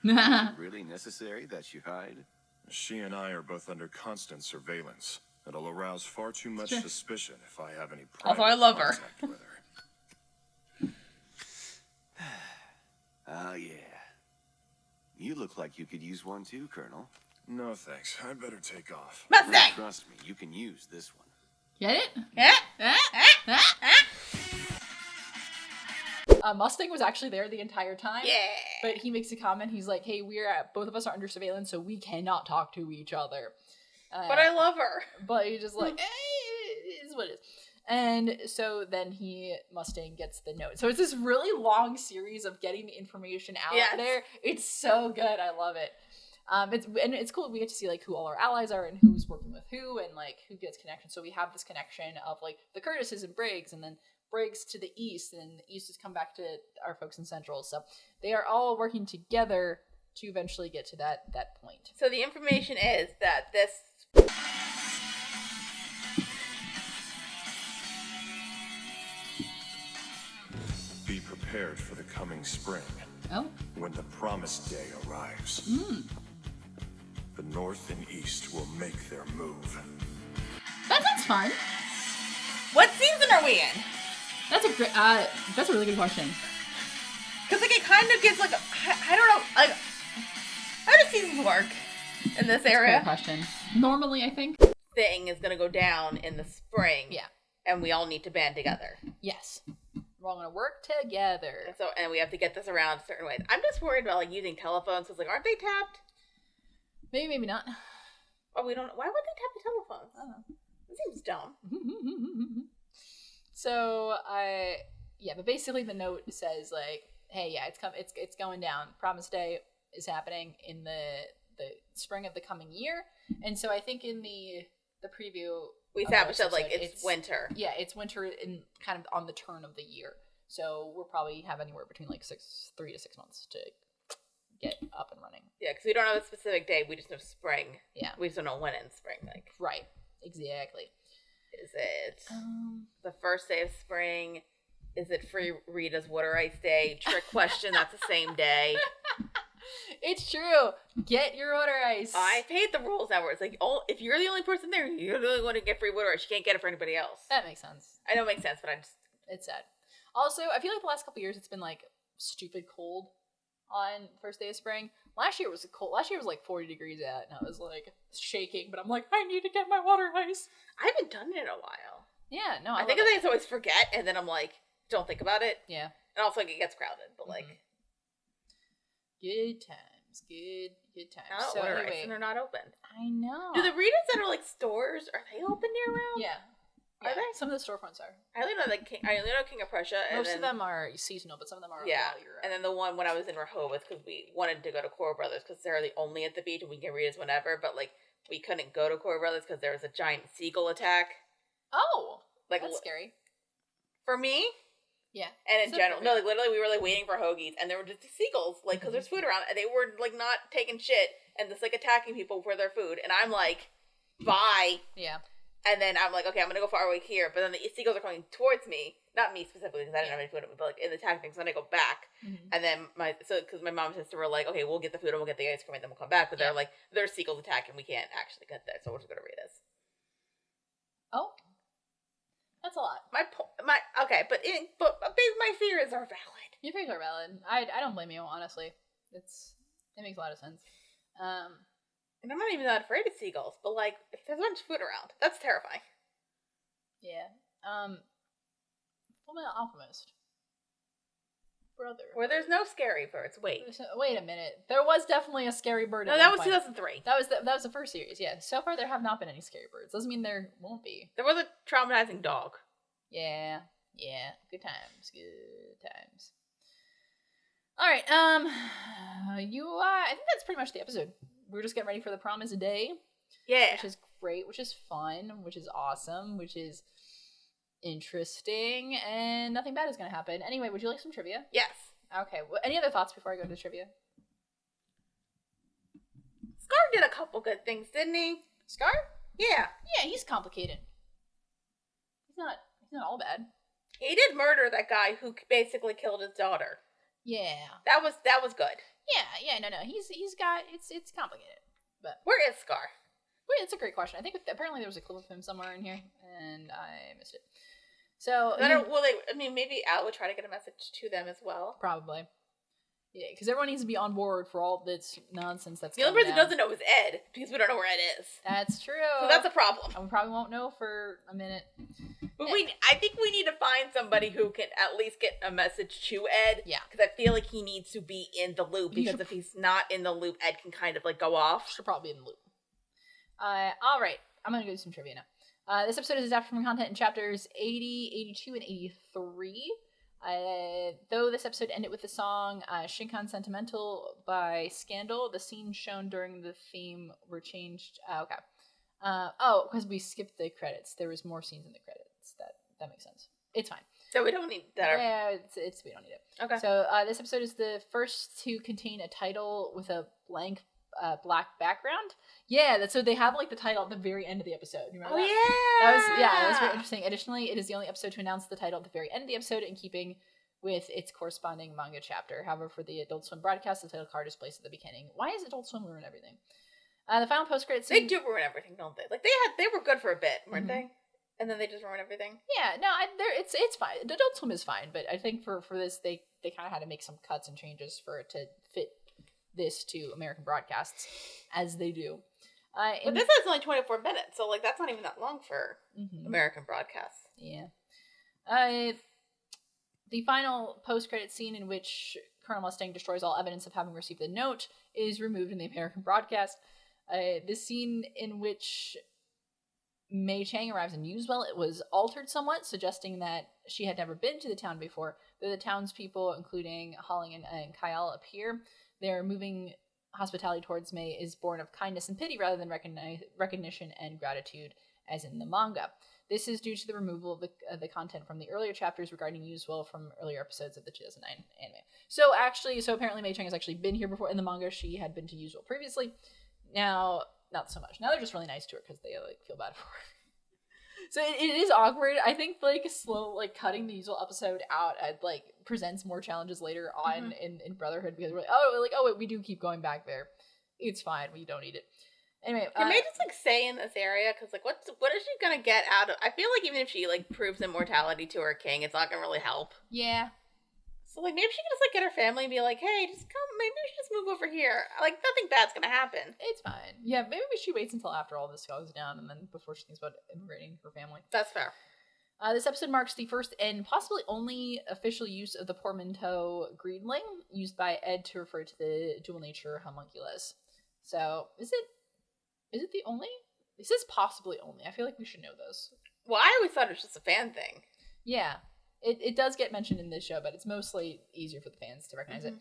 Is it really necessary that you hide? She and I are both under constant surveillance. It'll arouse far too much Sure. suspicion if I have any Also, I private love her. contact with her. Oh, yeah. You look like you could use one too, Colonel. No, thanks. I'd better take off. Mustang! Trust me, you can use this one. Get it? Mustang was actually there the entire time. Yeah. But he makes a comment. He's like, "Hey, both of us are under surveillance, so we cannot talk to each other." But I love her. But he's just like, it is what it is. And so then Mustang gets the note. So it's this really long series of getting the information out there. It's so good. I love it. It's cool. We get to see like who all our allies are and who's working with who and like who gets connections. So we have this connection of like the Curtises and Briggs, and then Briggs to the east, and the east has come back to our folks in Central. So they are all working together to eventually get to that point. So the information is that this. Be prepared for the coming spring. Oh. When the promised day arrives. The North and East will make their move. That sounds fun. What season are we in? That's a great. That's a really good question. Because like it kind of gives like I don't know like how do seasons work in this area? Great question. Normally, I think Thing is gonna go down in the spring. Yeah. And we all need to band together. Yes. We're all gonna work together. And we have to get this around certain ways. I'm just worried about like using telephones because like aren't they tapped? Maybe, maybe not. Oh, we don't. Why would they tap the telephones? I don't know. It seems dumb. So but basically the note says like, hey, yeah, it's going down. Promise Day is happening in the spring of the coming year. And so I think in the preview we established that like it's winter. Yeah, it's winter in kind of on the turn of the year. So we'll probably have anywhere between like 3 to 6 months to get up and running. Yeah, because we don't know a specific day. We just know spring. Yeah. We just don't know when in spring. Like right, exactly. Is it the first day of spring? Is it Free Rita's Water Ice Day? Trick question. That's the same day. It's true. Get your water ice. I hate the rules now where it's like, oh, if you're the only person there, you're the only one to get free water ice. You can't get it for anybody else. That makes sense. I know it makes sense, but it's sad. Also, I feel like the last couple years it's been like stupid cold on first day of spring. Last year was cold. Last year was like 40 degrees out, and I was like shaking. But I'm like, I need to get my water ice. I haven't done it in a while. Yeah, no, I think I always forget, and then I'm like, don't think about it. Yeah. And also, like, it gets crowded, but like. Good times. Good times. Oh, so anyway, anyway, and they're not open. I know. Do the regions that are like stores, are they open year round? Yeah. Are they? Some of the storefronts are. I only know King of Prussia. And Most of them are seasonal, but some of them are all year round. And then the one when I was in Rehoboth, because we wanted to go to Core Brothers because they're the only at the beach and we can read us whenever, but like we couldn't go to Core Brothers because there was a giant seagull attack. Oh, like that's scary. For me. Yeah. And in general, no, like literally we were like waiting for hoagies and there were just these seagulls, like, because there's food around and they were like not taking shit and just like attacking people for their food. And I'm like, bye. Yeah. And then I'm like, okay, I'm gonna go far away here. But then the seagulls are coming towards me, not me specifically because I didn't have any food, but like in the attacking. So then I go back, and then because my mom and sister were like, okay, we'll get the food and we'll get the ice cream and then we'll come back. But they're like, there's seagulls attacking, we can't actually get there, so we're just gonna read this. Oh, that's a lot. Okay, but my fears are valid. Your fears are valid. I don't blame you, honestly. It makes a lot of sense. And I'm not even that afraid of seagulls, but like, if there's a bunch of food around, that's terrifying. Yeah. Fullmetal Alchemist Brotherhood. Where there's no scary birds. Wait a minute. There was definitely a scary bird. No, that was 2003. That was the first series. Yeah. So far, there have not been any scary birds. Doesn't mean there won't be. There was a traumatizing dog. Yeah. Yeah. Good times. Good times. All right. I think that's pretty much the episode. We're just getting ready for the prom is a day. Yeah. Which is great, which is fun, which is awesome, which is interesting, and nothing bad is going to happen. Anyway, would you like some trivia? Yes. Okay. Well, any other thoughts before I go into trivia? Scar did a couple good things, didn't he? Scar? Yeah. Yeah, he's complicated. He's not all bad. He did murder that guy who basically killed his daughter. Yeah. That was good. Yeah, no. He's got it's complicated. But where is Scar? Wait, that's a great question. I think apparently there was a clip of him somewhere in here, and I missed it. So maybe Al would try to get a message to them as well. Probably. Yeah, because everyone needs to be on board for all this nonsense that's the only person who doesn't know is Ed, because we don't know where Ed is. That's true. So that's a problem. And we probably won't know for a minute. But I think we need to find somebody who can at least get a message to Ed. Yeah. Because I feel like he needs to be in the loop, because if he's not in the loop, Ed can kind of like go off. Should probably be in the loop. All right. I'm going to go do some trivia now. This episode is adapted from content in chapters 80, 82, and 83. Though this episode ended with the song Shinkan Sentimental by Scandal, the scenes shown during the theme were changed. Okay. Because we skipped the credits. There was more scenes in the credits. That makes sense. It's fine. So we don't need that. Yeah, we don't need it. Okay. So this episode is the first to contain a title with a blank black background. Yeah, so they have like the title at the very end of the episode. You remember that? That was very interesting. Additionally, it is the only episode to announce the title at the very end of the episode in keeping with its corresponding manga chapter. However, for the Adult Swim broadcast, the title card is placed at the beginning. Why is Adult Swim ruin everything? The final post-credits scene. They do ruin everything, don't they? Like they were good for a bit, weren't they? And then they just ruin everything. Yeah, no, it's fine. The Adult Swim is fine, but I think for this they kind of had to make some cuts and changes for it to fit this to American broadcasts, as they do. But this is only 24 minutes, so like that's not even that long for American broadcasts. Yeah. The final post-credit scene in which Colonel Mustang destroys all evidence of having received the note is removed in the American broadcast. This scene in which Mei Chang arrives in Newswell, it was altered somewhat, suggesting that she had never been to the town before. Though the townspeople, including Holling and Kyle, appear, their moving hospitality towards Mei is born of kindness and pity rather than recognition and gratitude, as in the manga. This is due to the removal of the content from the earlier chapters regarding Newswell from earlier episodes of the 2009 anime. So apparently Mei Chang has actually been here before. In the manga, she had been to Newswell previously. Now, not so much. Now they're just really nice to her because they like feel bad for her. So it is awkward. I think cutting the usual episode out presents more challenges later on in Brotherhood, because we're like, we do keep going back there. It's fine. We don't need it. Anyway, can May just stay in this area? Because what is she gonna get out of? I feel like even if she proves immortality to her king, it's not gonna really help. Yeah. So maybe she can just get her family and be like, hey, just come. Maybe we should just move over here. Nothing bad's gonna happen. It's fine. Yeah, maybe she waits until after all this goes down, and then before she thinks about immigrating her family. That's fair. This episode marks the first and possibly only official use of the portmanteau Greenling, used by Ed to refer to the dual nature homunculus. So, is it the only? It says possibly only. I feel like we should know those. Well, I always thought it was just a fan thing. Yeah. It does get mentioned in this show, but it's mostly easier for the fans to recognize it.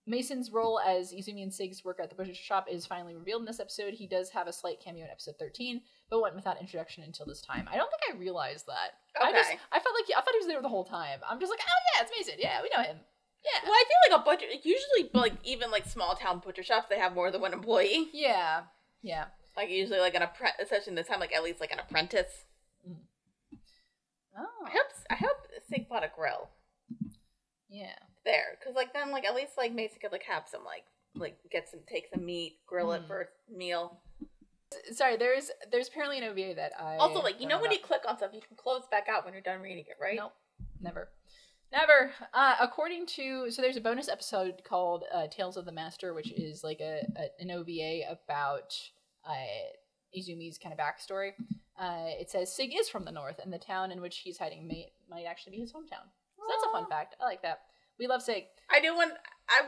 Mason's role as Izumi and Sig's work at the butcher shop is finally revealed in this episode. He does have a slight cameo in episode 13, but went without introduction until this time. I don't think I realized that. Okay. I thought he was there the whole time. I'm just like, oh yeah, it's Mason. Yeah, we know him. Yeah. Well, I feel like a butcher, usually, like, even, like, small town butcher shops, they have more than one employee. Yeah. Yeah. Like, usually, like, especially in this time, like, at least, like, an apprentice. Oh. I hope Sig bought a grill. Yeah. There. Because, like, then, like, at least, like, Mason could, like, have some, like, take some meat, grill it for a meal. Sorry, there's apparently an OVA that I... Also, like, you know when you click on stuff, you can close back out when you're done reading it, right? Nope. Never. According to... So there's a bonus episode called Tales of the Master, which is, like, an OVA about Izumi's kind of backstory. It says Sig is from the north, and the town in which he's hiding might actually be his hometown. So that's a fun fact. I like that. We love Sig. I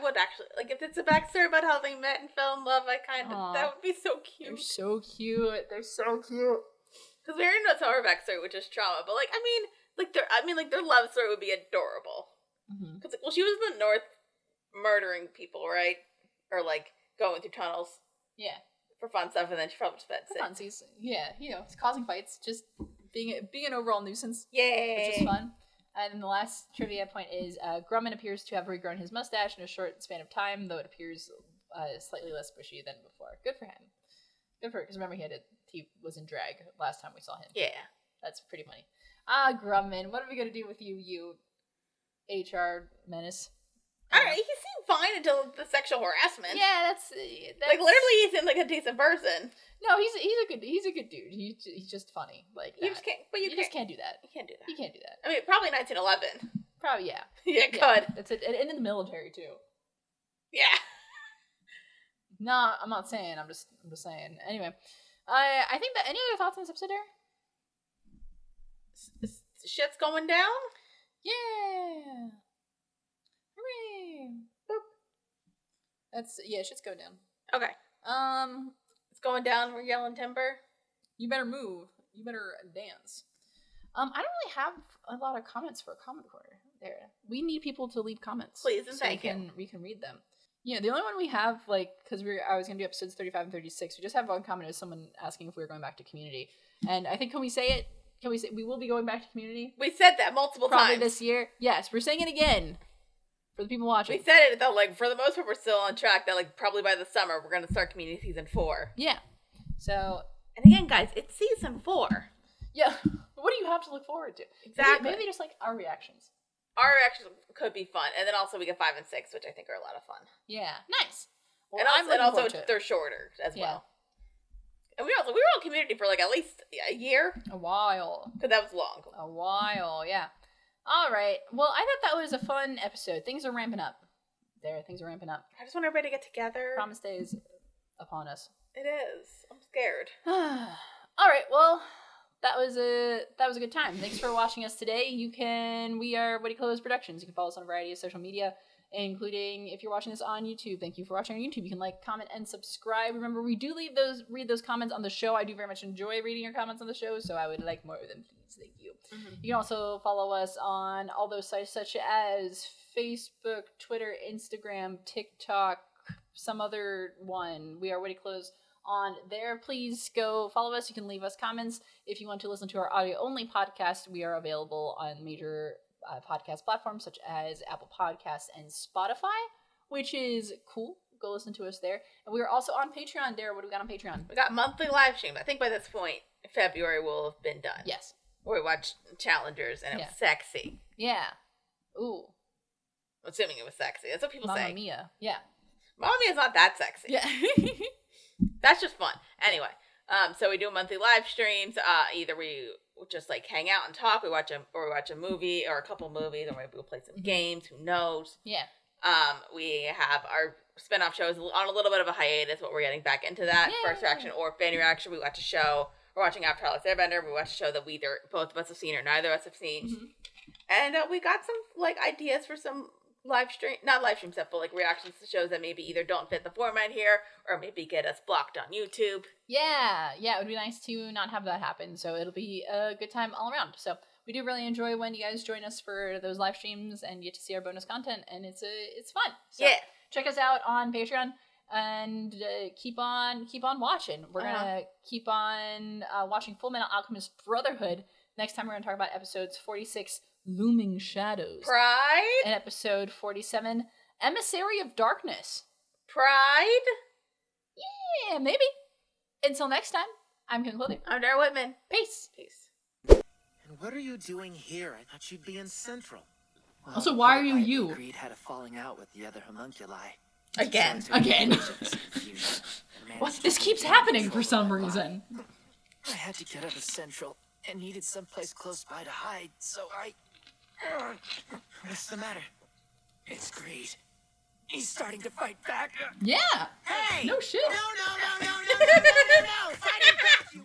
would actually, like, if it's a backstory about how they met and fell in love, that would be so cute. They're so cute. Because we already know it's our backstory, which is trauma, but, like, their love story would be adorable. Because, well, she was in the north murdering people, right? Or, like, going through tunnels. Yeah. For fun stuff, and then she probably just met Sig. Funsies. Yeah, it's causing fights, just being an overall nuisance. Yay! Which is fun. And then the last trivia point is Grumman appears to have regrown his mustache in a short span of time, though it appears slightly less bushy than before. Good for him. Good for it, because remember he was in drag last time we saw him. Yeah. That's pretty funny. Grumman, what are we going to do with you HR menace? Alright, he seemed fine until the sexual harassment. Yeah, that's like, literally he seemed like a decent person. No, he's a good dude. He's just funny. Like, you just can't, but you just can't do that. You can't do that. You can't do that. I mean, probably 1911. Probably, yeah. Yeah, good. That's it. And in the military too. Yeah. No, I'm not saying. I'm just saying. Anyway, I think that any other thoughts on this episode, there? Shit's going down. Yeah. Hooray! Boop. Shit's going down. Okay. It's going down. We're yelling timber. You better move. You better dance. I don't really have a lot of comments for a comment corner there. We need people to leave comments. Please and thank you. We can read them. Yeah, the only one we have, like, because I was gonna do episodes 35 and 36. We just have one comment as someone asking if we were going back to Community, and I think can we say it? Can we say we will be going back to Community? We said that multiple Probably times this year. Yes, we're saying it again. For the people watching. We said it, though, like, for the most part, we're still on track that, like, probably by the summer, we're going to start Community Season 4. Yeah. So. And again, guys, it's Season 4. Yeah. What do you have to look forward to? Exactly. Maybe just, like, our reactions. Our reactions could be fun. And then also we get 5 and 6, which I think are a lot of fun. Yeah. Nice. Well, and also they're shorter as well. And we were on Community for, like, at least a year. A while. Because that was long. A while, yeah. All right. Well, I thought that was a fun episode. Things are ramping up. Things are ramping up. I just want everybody to get together. Promise Day is upon us. It is. I'm scared. All right. Well, that was a good time. Thanks for watching us today. We are What Do You Close Productions. You can follow us on a variety of social media, including if you're watching this on YouTube. Thank you for watching on YouTube. You can like, comment, and subscribe. Remember, we do read those comments on the show. I do very much enjoy reading your comments on the show, so I would like more of them, please. Thank you. You can also follow us on all those sites such as Facebook, Twitter, Instagram, TikTok, some other one. We are What Do You Close on there. Please go follow us. You can leave us comments. If you want to listen to our audio-only podcast, we are available on major podcast platforms such as Apple Podcasts and Spotify, which is cool. Go listen to us there. And we are also on Patreon. Dara, what do we got on Patreon? We got monthly live streams. I think by this point, February will have been done. Yes. Where we watched Challengers and it was sexy. Yeah. Ooh. Assuming it was sexy. That's what people say. Mamma Mia. Yeah. Mamma Mia's not that sexy. Yeah. That's just fun. Anyway, so we do monthly live streams. Either we just like hang out and talk, we watch a movie or a couple movies, or maybe we'll play some games, who knows. Yeah. We have our spin-off shows on a little bit of a hiatus, but we're getting back into that. Yay. First Reaction or Fan Reaction. We watch a show we're watching After Alice Airbender. We watched a show that both of us have seen or neither of us have seen. Mm-hmm. And we got some, like, ideas for some not live stream stuff, but, like, reactions to shows that maybe either don't fit the format here or maybe get us blocked on YouTube. Yeah, it would be nice to not have that happen. So it'll be a good time all around. So we do really enjoy when you guys join us for those live streams and get to see our bonus content, and it's fun. So yeah. Check us out on Patreon and keep on watching. We're gonna keep on watching Fullmetal Alchemist Brotherhood. Next time we're gonna talk about episodes 46, Looming Shadows. Pride. And episode 47, Emissary of Darkness. Pride. Yeah, maybe. Until next time, I'm Kim Clothing. I'm Dara Whitman. Peace. And what are you doing here? I thought you'd be in Central. Well, Also, why are you? Greed had a falling out with the other homunculi. Again. What? This keeps happening for some reason. I had to get out of Central and needed someplace close by to hide, so I... What's the matter? It's Greed. He's starting to fight back. Yeah. Hey! No shit. No! Fighting back, you...